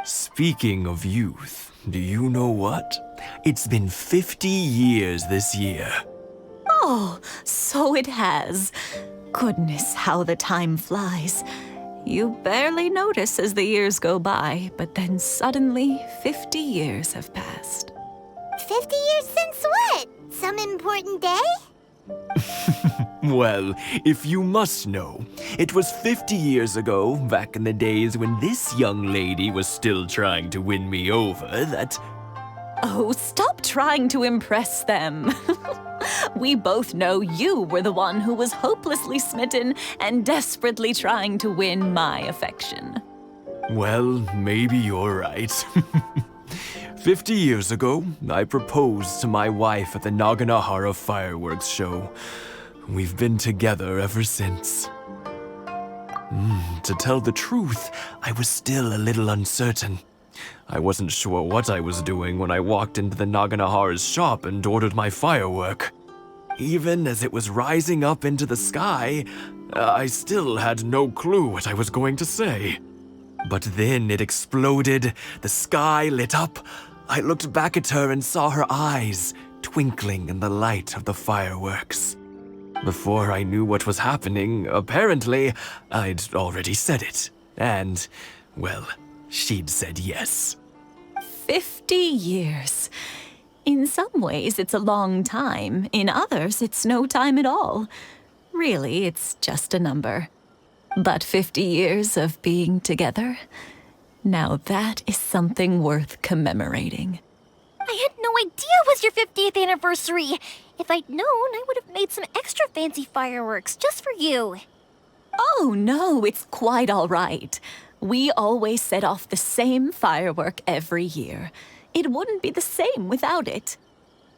Speaking of youth, do you know what? It's been 50 years this year. Oh, so it has. Goodness, how the time flies. You barely notice as the years go by, but then suddenly 50 years have passed. 50 years since what? Some important day? Well, if you must know, it was 50 years ago, back in the days when this young lady was still trying to win me over, that... Oh, stop trying to impress them. We both know you were the one who was hopelessly smitten and desperately trying to win my affection. Well, maybe you're right. 50 years ago, I proposed to my wife at the Naganohara Fireworks show. We've been together ever since. To tell the truth, I was still a little uncertain. I wasn't sure what I was doing when I walked into the Naganohara's shop and ordered my firework. Even as it was rising up into the sky, I still had no clue what I was going to say. But then it exploded, the sky lit up. I looked back at her and saw her eyes twinkling in the light of the fireworks. Before I knew what was happening, apparently, I'd already said it. And, well, she'd said yes. 50 years. In some ways, it's a long time. In others, it's no time at all. Really, it's just a number. But 50 years of being together, now that is something worth commemorating. I had no idea it was your 50th anniversary. If I'd known, I would have made some extra fancy fireworks just for you. Oh, no, it's quite all right. We always set off the same firework every year. It wouldn't be the same without it.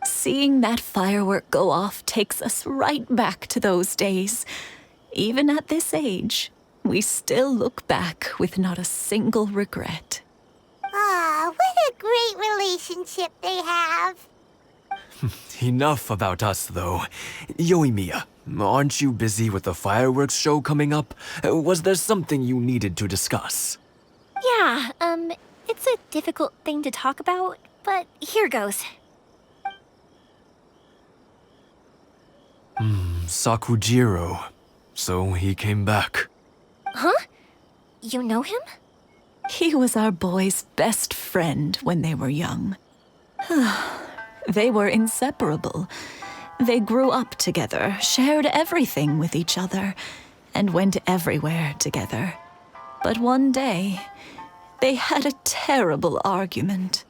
Seeing that firework go off takes us right back to those days. Even at this age, we still look back with not a single regret. Ah, what a great relationship they have. Enough about us, though. Yoimiya, aren't you busy with the fireworks show coming up? Was there something you needed to discuss? Yeah, it's a difficult thing to talk about, but here goes. Sakujiro. So he came back. Huh? You know him? He was our boys' best friend when they were young. They were inseparable. They grew up together, shared everything with each other, and went everywhere together. But one day, they had a terrible argument.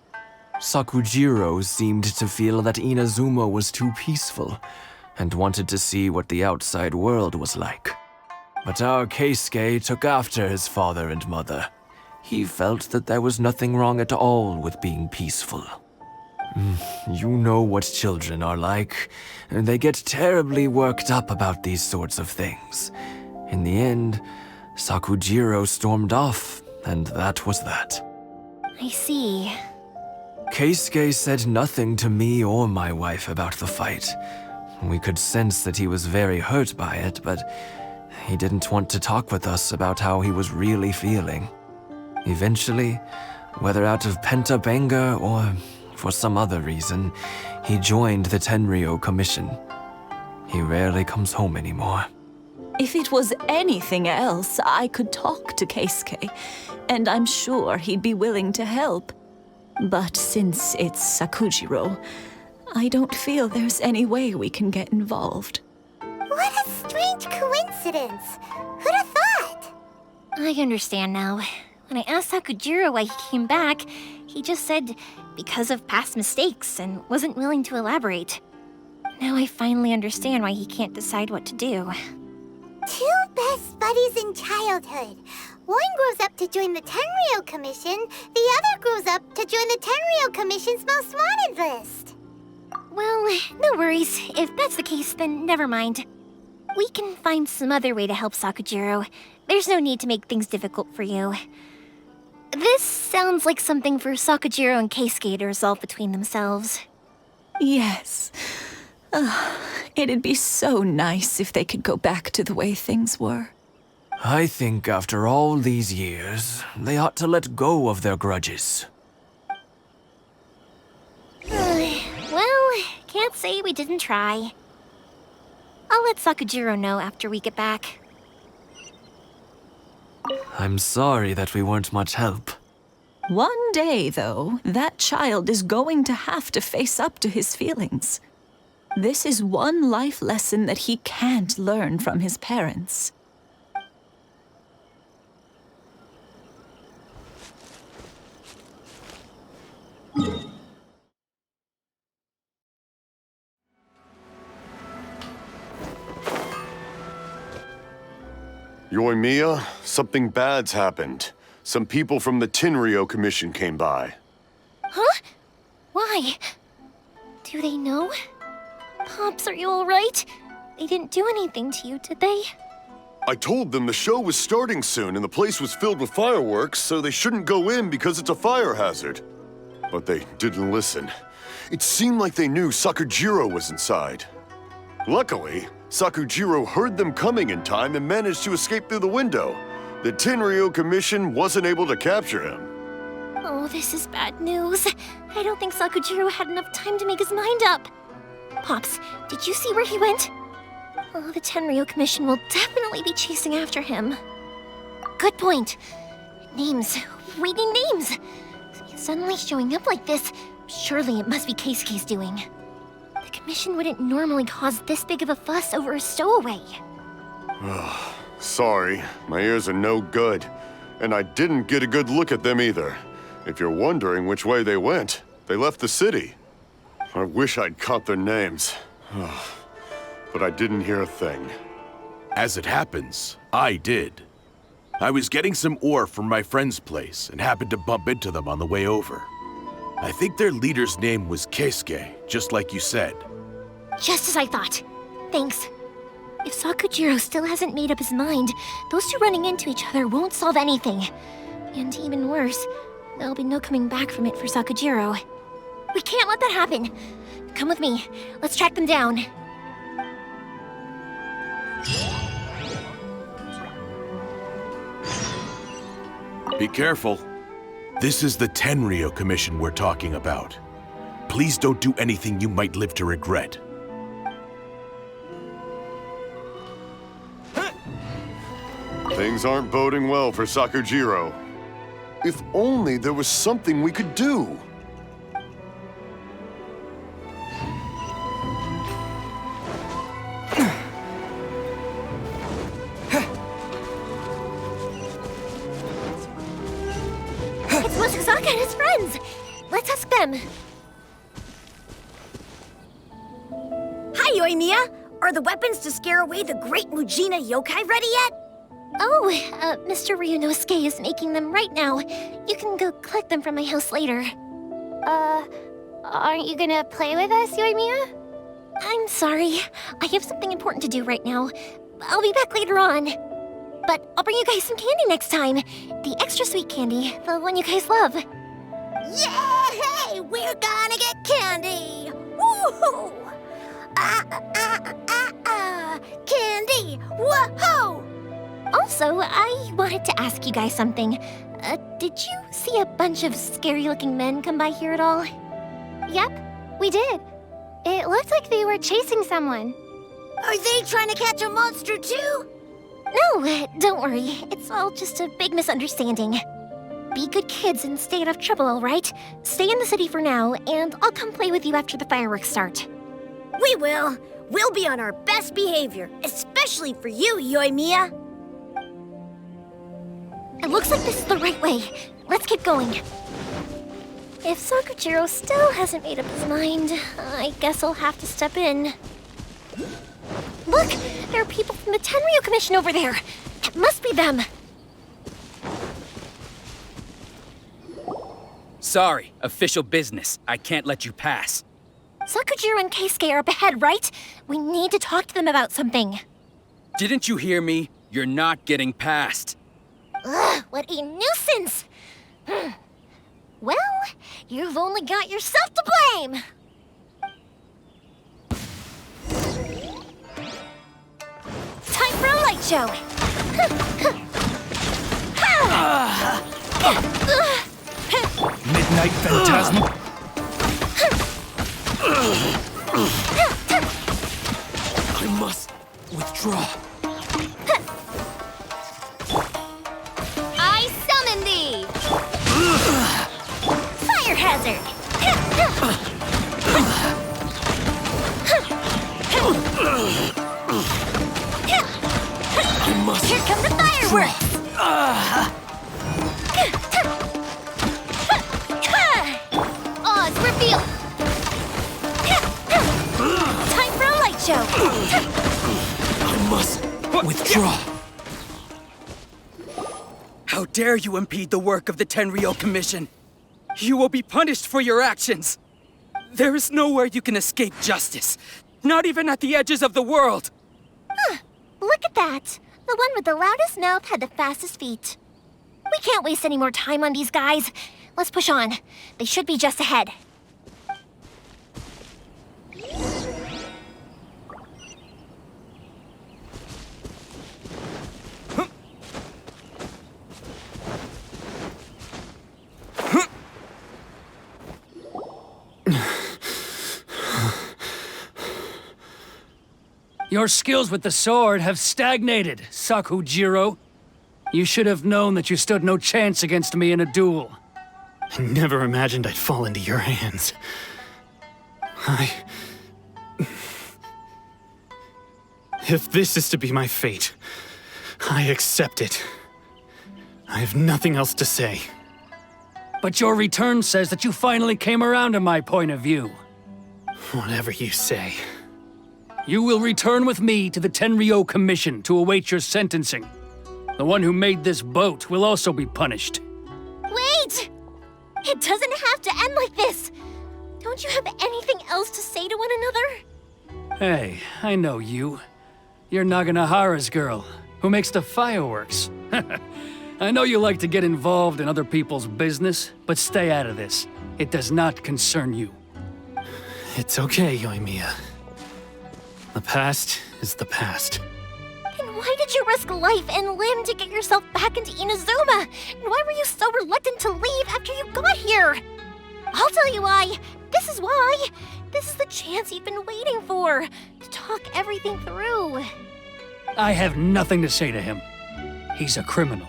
Sakujiro seemed to feel that Inazuma was too peaceful, and wanted to see what the outside world was like. But our Keisuke took after his father and mother. He felt that there was nothing wrong at all with being peaceful. You know what children are like. They get terribly worked up about these sorts of things. In the end, Sakujiro stormed off, and that was that. I see. Keisuke said nothing to me or my wife about the fight. We could sense that he was very hurt by it, but he didn't want to talk with us about how he was really feeling. Eventually, whether out of pent-up anger or for some other reason, he joined the Tenryou Commission. He rarely comes home anymore. If it was anything else, I could talk to Keisuke, and I'm sure he'd be willing to help. But since it's Sakujiro, I don't feel there's any way we can get involved. What a strange coincidence. Who'd have thought? I understand now. When I asked Sakujiro why he came back, he just said because of past mistakes and wasn't willing to elaborate. Now I finally understand why he can't decide what to do. Two best buddies in childhood. One grows up to join the Tenryou Commission, the other grows up to join the Tenryou Commission's most wanted list. Well, no worries. If that's the case, then never mind. We can find some other way to help Sakujiro. There's no need to make things difficult for you. This sounds like something for Sakujiro and Keisuke to resolve between themselves. Yes. It'd be so nice if they could go back to the way things were. I think after all these years, they ought to let go of their grudges. Well, can't say we didn't try. I'll let Sakujiro know after we get back. I'm sorry that we weren't much help. One day, though, that child is going to have to face up to his feelings. This is one life lesson that he can't learn from his parents. Yoimiya, something bad's happened. Some people from the Tenryou Commission came by. Huh? Why? Do they know? Pops, are you alright? They didn't do anything to you, did they? I told them the show was starting soon and the place was filled with fireworks, so they shouldn't go in because it's a fire hazard. But they didn't listen. It seemed like they knew Sakujiro was inside. Luckily, Sakujiro heard them coming in time and managed to escape through the window. The Tenryou Commission wasn't able to capture him. Oh, this is bad news. I don't think Sakujiro had enough time to make his mind up. Pops, did you see where he went? Oh, the Tenryou Commission will definitely be chasing after him. Good point. Names. Reading names. Suddenly showing up like this, surely it must be Keisuke's doing. The Commission wouldn't normally cause this big of a fuss over a stowaway. Sorry, my ears are no good. And I didn't get a good look at them either. If you're wondering which way they went, they left the city. I wish I'd caught their names. But I didn't hear a thing. As it happens, I did. I was getting some ore from my friend's place and happened to bump into them on the way over. I think their leader's name was Keisuke, just like you said. Just as I thought. Thanks. If Sakujiro still hasn't made up his mind, those two running into each other won't solve anything. And even worse, there'll be no coming back from it for Sakujiro. We can't let that happen. Come with me. Let's track them down. Be careful. This is the Tenryou Commission we're talking about. Please don't do anything you might live to regret. Things aren't boding well for Sakujiro. If only there was something we could do. It's Mosazaka and his friends. Let's ask them. Hi, Yoimiya! Are the weapons to scare away the great Mujina yokai ready yet? Oh, Mr. Ryunosuke is making them right now. You can go collect them from my house later. Aren't you gonna play with us, Yoimiya? I'm sorry. I have something important to do right now. I'll be back later on. But I'll bring you guys some candy next time. The extra sweet candy, the one you guys love. Yay! We're gonna get candy! Woohoo! Candy! Woohoo! Also, I wanted to ask you guys something. Did you see a bunch of scary-looking men come by here at all? Yep, we did. It looked like they were chasing someone. Are they trying to catch a monster too? No, don't worry. It's all just a big misunderstanding. Be good kids and stay out of trouble, all right? Stay in the city for now, and I'll come play with you after the fireworks start. We will. We'll be on our best behavior, especially for you, Yoimiya. It looks like this is the right way. Let's keep going. If Sakujiro still hasn't made up his mind, I guess I'll have to step in. Look! There are people from the Tenryou Commission over there! It must be them! Sorry, official business. I can't let you pass. Sakujiro and Keisuke are up ahead, right? We need to talk to them about something. Didn't you hear me? You're not getting past. Ugh, what a nuisance! Well, you've only got yourself to blame! show. Midnight Phantasm. I must withdraw. I summon thee! Fire hazard! I must. Here come the fireworks! Oz reveal! Time for a light show. I must withdraw. How dare you impede the work of the Tenryou Commission? You will be punished for your actions. There is nowhere you can escape justice. Not even at the edges of the world. Look at that. The one with the loudest mouth had the fastest feet. We can't waste any more time on these guys. Let's push on. They should be just ahead. Your skills with the sword have stagnated, Sakujiro. You should have known that you stood no chance against me in a duel. I never imagined I'd fall into your hands. If this is to be my fate, I accept it. I have nothing else to say. But your return says that you finally came around to my point of view. Whatever you say. You will return with me to the Tenryou Commission to await your sentencing. The one who made this boat will also be punished. Wait! It doesn't have to end like this. Don't you have anything else to say to one another? Hey, I know you. You're Naganohara's girl, who makes the fireworks. I know you like to get involved in other people's business, but stay out of this. It does not concern you. It's okay, Yoimiya. The past is the past. Then why did you risk life and limb to get yourself back into Inazuma? And why were you so reluctant to leave after you got here? I'll tell you why. This is why. This is the chance you've been waiting for, to talk everything through. I have nothing to say to him. He's a criminal.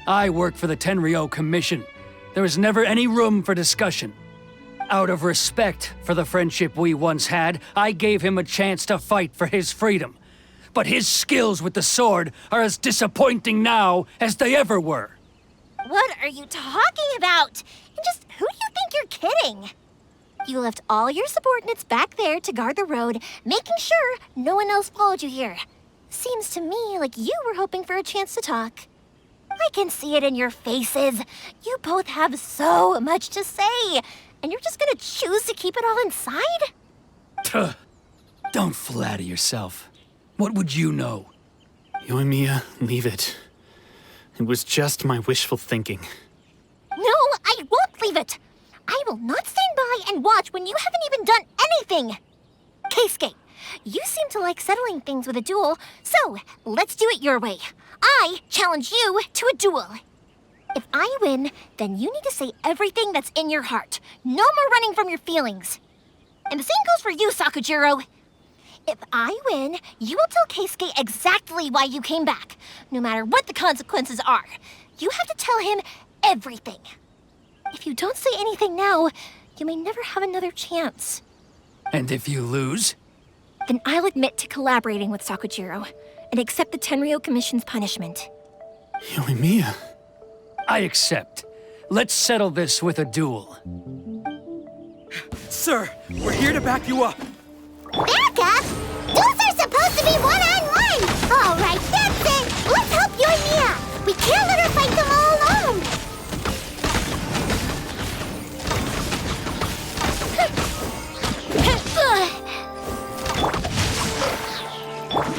I work for the Tenryou Commission. There is never any room for discussion. Out of respect for the friendship we once had, I gave him a chance to fight for his freedom. But his skills with the sword are as disappointing now as they ever were. What are you talking about? And just who do you think you're kidding? You left all your subordinates back there to guard the road, making sure no one else followed you here. Seems to me like you were hoping for a chance to talk. I can see it in your faces. You both have so much to say, and you're just gonna choose to keep it all inside? Tuh. Don't flatter yourself. What would you know? Yoimiya, leave it. It was just my wishful thinking. No, I won't leave it. I will not stand by and watch when you haven't even done anything. Keisuke, you seem to like settling things with a duel, so let's do it your way. I challenge you to a duel. If I win, then you need to say everything that's in your heart. No more running from your feelings. And the same goes for you, Sakujiro. If I win, you will tell Keisuke exactly why you came back, no matter what the consequences are. You have to tell him everything. If you don't say anything now, you may never have another chance. And if you lose? Then I'll admit to collaborating with Sakujiro and accept the Tenryou Commission's punishment. Yoimiya. I accept. Let's settle this with a duel. Sir, we're here to back you up. Ayaka! Duels are supposed to be one-on-one! All right, that's it! Let's help Yoimiya! We can't let her fight them all alone!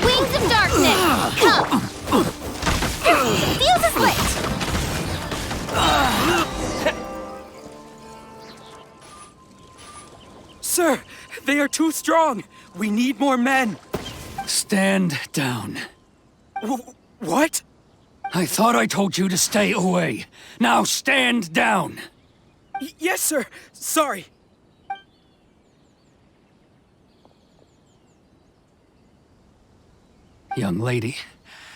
Wings of darkness, come! Fuse is lit! Sir, they are too strong. We need more men. Stand down. What? I thought I told you to stay away. Now stand down! Yes, sir. Sorry. Young lady,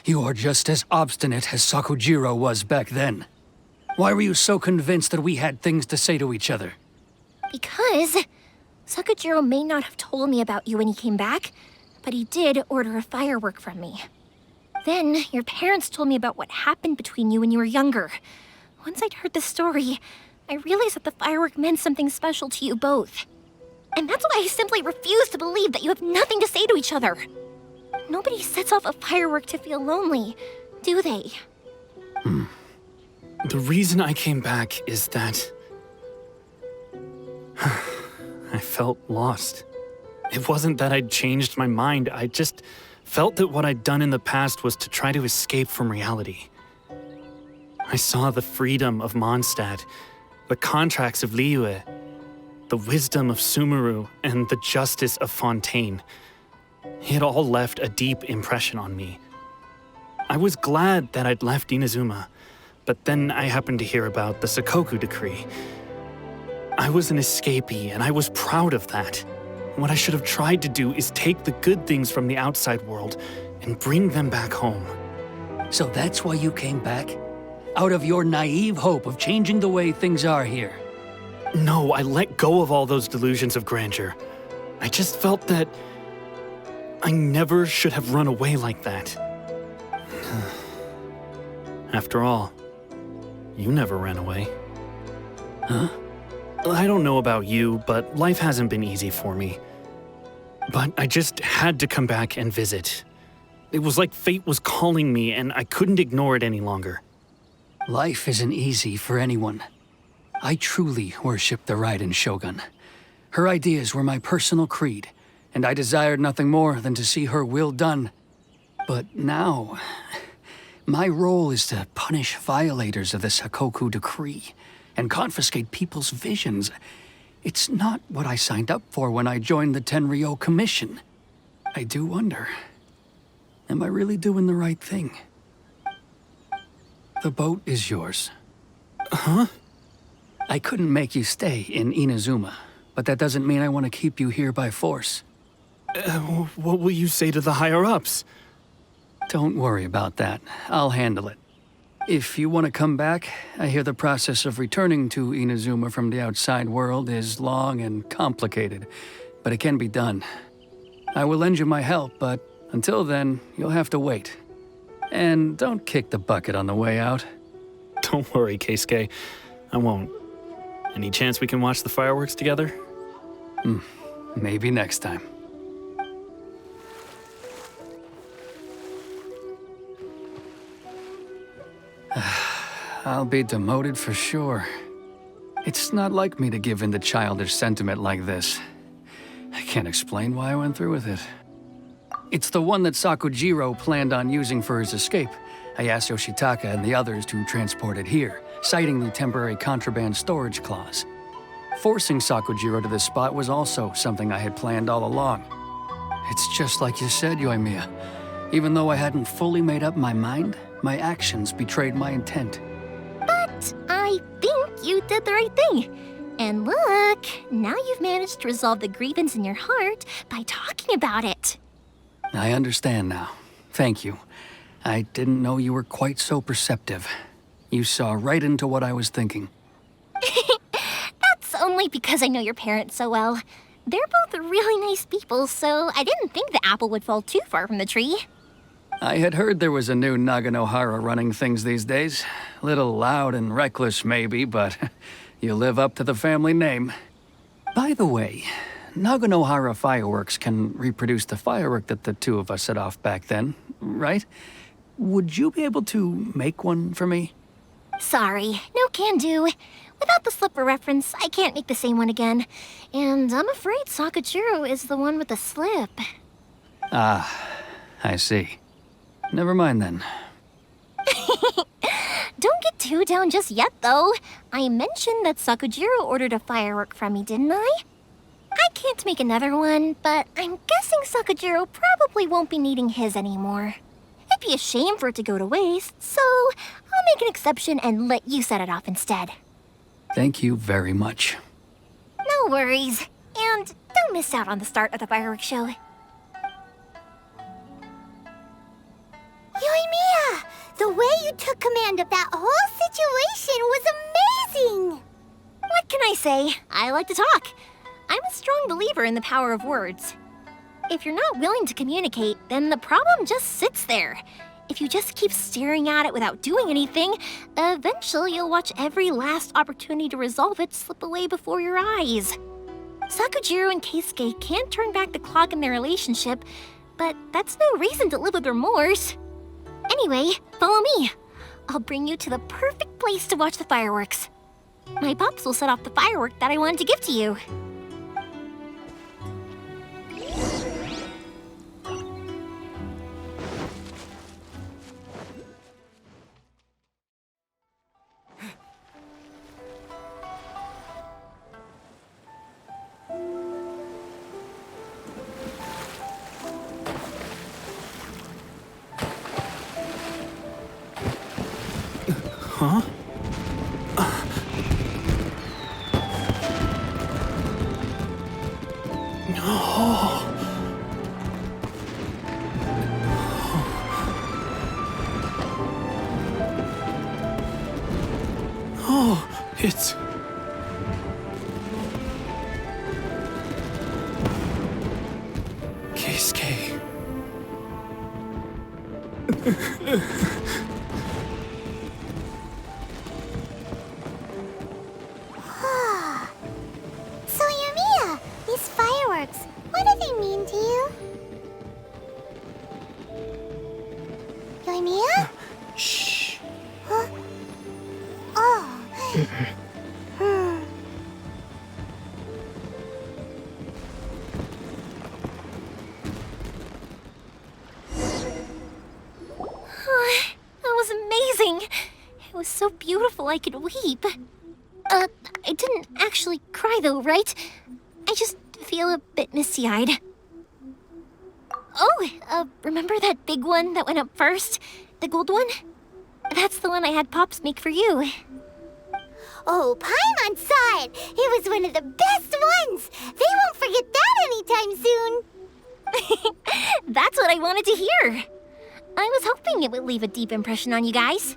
you are just as obstinate as Sakujiro was back then. Why were you so convinced that we had things to say to each other? Because Sakujiro may not have told me about you when he came back, but he did order a firework from me. Then, your parents told me about what happened between you when you were younger. Once I'd heard the story, I realized that the firework meant something special to you both. And that's why I simply refuse to believe that you have nothing to say to each other. Nobody sets off a firework to feel lonely, do they? The reason I came back is that I felt lost. It wasn't that I'd changed my mind, I just felt that what I'd done in the past was to try to escape from reality. I saw the freedom of Mondstadt, the contracts of Liyue, the wisdom of Sumeru, and the justice of Fontaine. It all left a deep impression on me. I was glad that I'd left Inazuma, but then I happened to hear about the Sakoku decree. I was an escapee, and I was proud of that. What I should have tried to do is take the good things from the outside world and bring them back home. So that's why you came back? Out of your naive hope of changing the way things are here? No, I let go of all those delusions of grandeur. I just felt that I never should have run away like that. After all, you never ran away. Huh? I don't know about you, but life hasn't been easy for me. But I just had to come back and visit. It was like fate was calling me, and I couldn't ignore it any longer. Life isn't easy for anyone. I truly worship the Raiden Shogun. Her ideas were my personal creed, and I desired nothing more than to see her will done. But now, my role is to punish violators of the Sakoku decree and confiscate people's visions. It's not what I signed up for when I joined the Tenryou Commission. I do wonder, am I really doing the right thing? The boat is yours. Huh? I couldn't make you stay in Inazuma, but that doesn't mean I want to keep you here by force. What will you say to the higher-ups? Don't worry about that. I'll handle it. If you want to come back, I hear the process of returning to Inazuma from the outside world is long and complicated, but it can be done. I will lend you my help, but until then, you'll have to wait. And don't kick the bucket on the way out. Don't worry, Keisuke. I won't. Any chance we can watch the fireworks together? Maybe next time. I'll be demoted for sure. It's not like me to give in to childish sentiment like this. I can't explain why I went through with it. It's the one that Sakujiro planned on using for his escape. I asked Yoshitaka and the others to transport it here, citing the temporary contraband storage clause. Forcing Sakujiro to this spot was also something I had planned all along. It's just like you said, Yoimiya. Even though I hadn't fully made up my mind, my actions betrayed my intent. But I think you did the right thing. And look, now you've managed to resolve the grievance in your heart by talking about it. I understand now. Thank you. I didn't know you were quite so perceptive. You saw right into what I was thinking. That's only because I know your parents so well. They're both really nice people, so I didn't think the apple would fall too far from the tree. I had heard there was a new Naganohara running things these days. Little loud and reckless, maybe, but you live up to the family name. By the way, Naganohara Fireworks can reproduce the firework that the two of us set off back then, right? Would you be able to make one for me? Sorry, no can do. Without the slipper reference, I can't make the same one again. And I'm afraid Sakujiro is the one with the slip. Ah, I see. Never mind then. Don't get too down just yet, though. I mentioned that Sakujiro ordered a firework from me, didn't I? I can't make another one, but I'm guessing Sakujiro probably won't be needing his anymore. It be a shame for it to go to waste, so I'll make an exception and let you set it off instead. Thank you very much. No worries. And don't miss out on the start of the fireworks show. Yoimiya! The way you took command of that whole situation was amazing! What can I say? I like to talk. I'm a strong believer in the power of words. If you're not willing to communicate, then the problem just sits there. If you just keep staring at it without doing anything, eventually you'll watch every last opportunity to resolve it slip away before your eyes. Sakujiro and Keisuke can't turn back the clock in their relationship, but that's no reason to live with remorse. Anyway, follow me. I'll bring you to the perfect place to watch the fireworks. My pops will set off the firework that I wanted to give to you. Huh? Oh, it's... Keisuke. So, Yoimiya, these fireworks, what do they mean to you? Yoimiya? Shh. Huh? Oh. That was amazing. It was so beautiful I could weep. I didn't actually cry though, right? I just feel a bit misty-eyed. Oh, remember that big one that went up first? The gold one? That's the one I had Pops make for you. Oh, Paimon saw it! It was one of the best ones! They won't forget that anytime soon! That's what I wanted to hear. I was hoping it would leave a deep impression on you guys.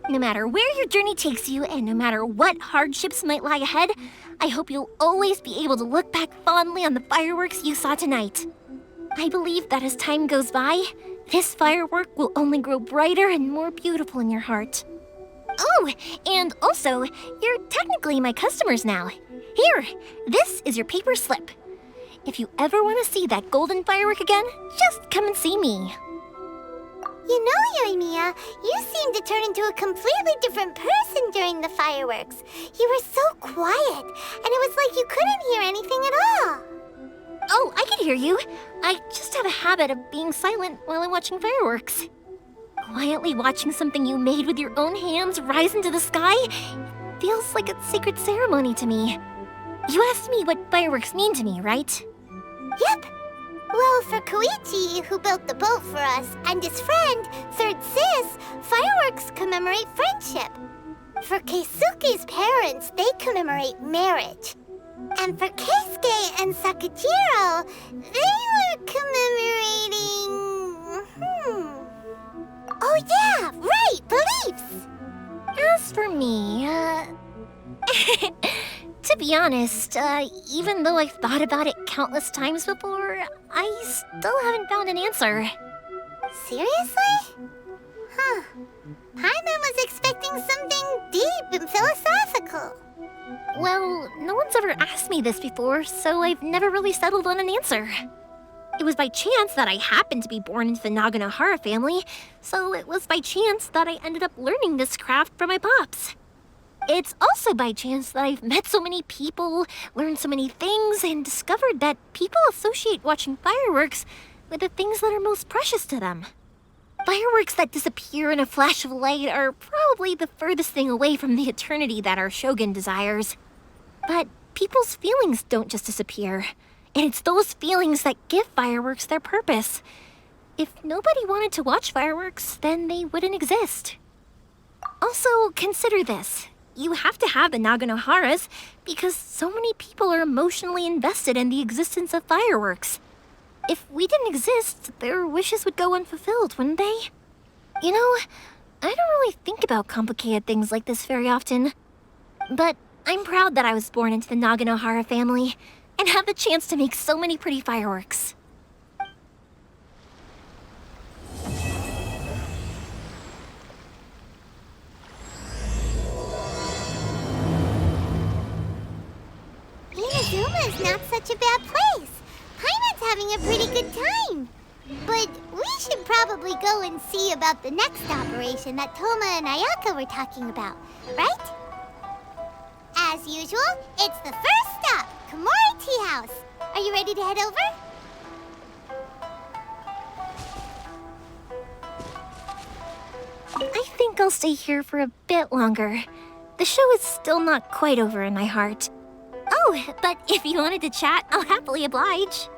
No matter where your journey takes you, and no matter what hardships might lie ahead, I hope you'll always be able to look back fondly on the fireworks you saw tonight. I believe that as time goes by, this firework will only grow brighter and more beautiful in your heart. Oh, and also, you're technically my customers now. Here, this is your paper slip. If you ever want to see that golden firework again, just come and see me. You know, Yoimiya, you seemed to turn into a completely different person during the fireworks. You were so quiet, and it was like you couldn't hear anything at all. Oh, I can hear you. I just have a habit of being silent while I'm watching fireworks. Quietly watching something you made with your own hands rise into the sky feels like a sacred ceremony to me. You asked me what fireworks mean to me, right? Yep. Well, for Koichi, who built the boat for us, and his friend, Third Sis, fireworks commemorate friendship. For Keisuke's parents, they commemorate marriage. And for Keisuke and Sakujiro, they were commemorating... Oh yeah, right, beliefs! As for me, to be honest, even though I've thought about it countless times before, I still haven't found an answer. Seriously? Huh. Paimon was expecting something deep and philosophical. Well, no one's ever asked me this before, so I've never really settled on an answer. It was by chance that I happened to be born into the Naganohara family, so it was by chance that I ended up learning this craft from my pops. It's also by chance that I've met so many people, learned so many things, and discovered that people associate watching fireworks with the things that are most precious to them. Fireworks that disappear in a flash of light are probably the furthest thing away from the eternity that our shogun desires. But people's feelings don't just disappear, and it's those feelings that give fireworks their purpose. If nobody wanted to watch fireworks, then they wouldn't exist. Also, consider this. You have to have the Naganoharas because so many people are emotionally invested in the existence of fireworks. If we didn't exist, their wishes would go unfulfilled, wouldn't they? You know, I don't really think about complicated things like this very often. But I'm proud that I was born into the Naganohara family and have the chance to make so many pretty fireworks. Inazuma's not such a bad place. Paimon's having a pretty good time. But we should probably go and see about the next operation that Toma and Ayaka were talking about, right? As usual, it's the first stop, Komori Tea House. Are you ready to head over? I think I'll stay here for a bit longer. The show is still not quite over in my heart. Oh, but if you wanted to chat, I'll happily oblige.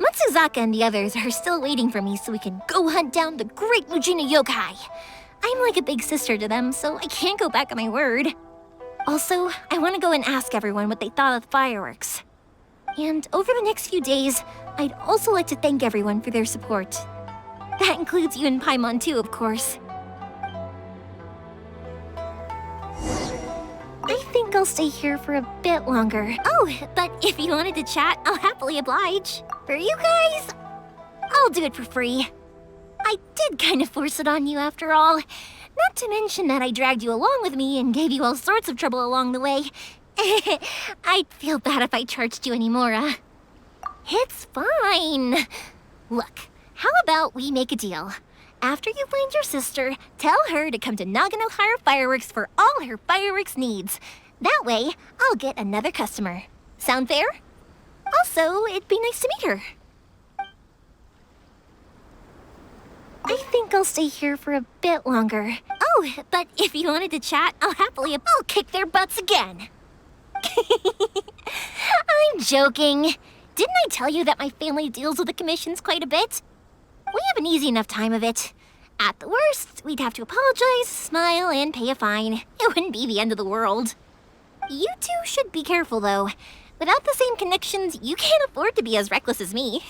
Matsuzaka and the others are still waiting for me so we can go hunt down the great Mujina yokai. I'm like a big sister to them, so I can't go back on my word. Also, I want to go and ask everyone what they thought of the fireworks. And over the next few days, I'd also like to thank everyone for their support. That includes you and Paimon too, of course. I think I'll stay here for a bit longer. Oh, but if you wanted to chat, I'll happily oblige. For you guys, I'll do it for free. I did kind of force it on you after all. Not to mention that I dragged you along with me and gave you all sorts of trouble along the way. I'd feel bad if I charged you anymore. It's fine. Look, how about we make a deal? After you find your sister, tell her to come to Naganohara Fireworks for all her fireworks needs. That way, I'll get another customer. Sound fair? Also, it'd be nice to meet her. I think I'll stay here for a bit longer. Oh, but if you wanted to chat, I'll kick their butts again. I'm joking. Didn't I tell you that my family deals with the commissions quite a bit? We have an easy enough time of it. At the worst, we'd have to apologize, smile, and pay a fine. It wouldn't be the end of the world. You two should be careful, though. Without the same connections, you can't afford to be as reckless as me.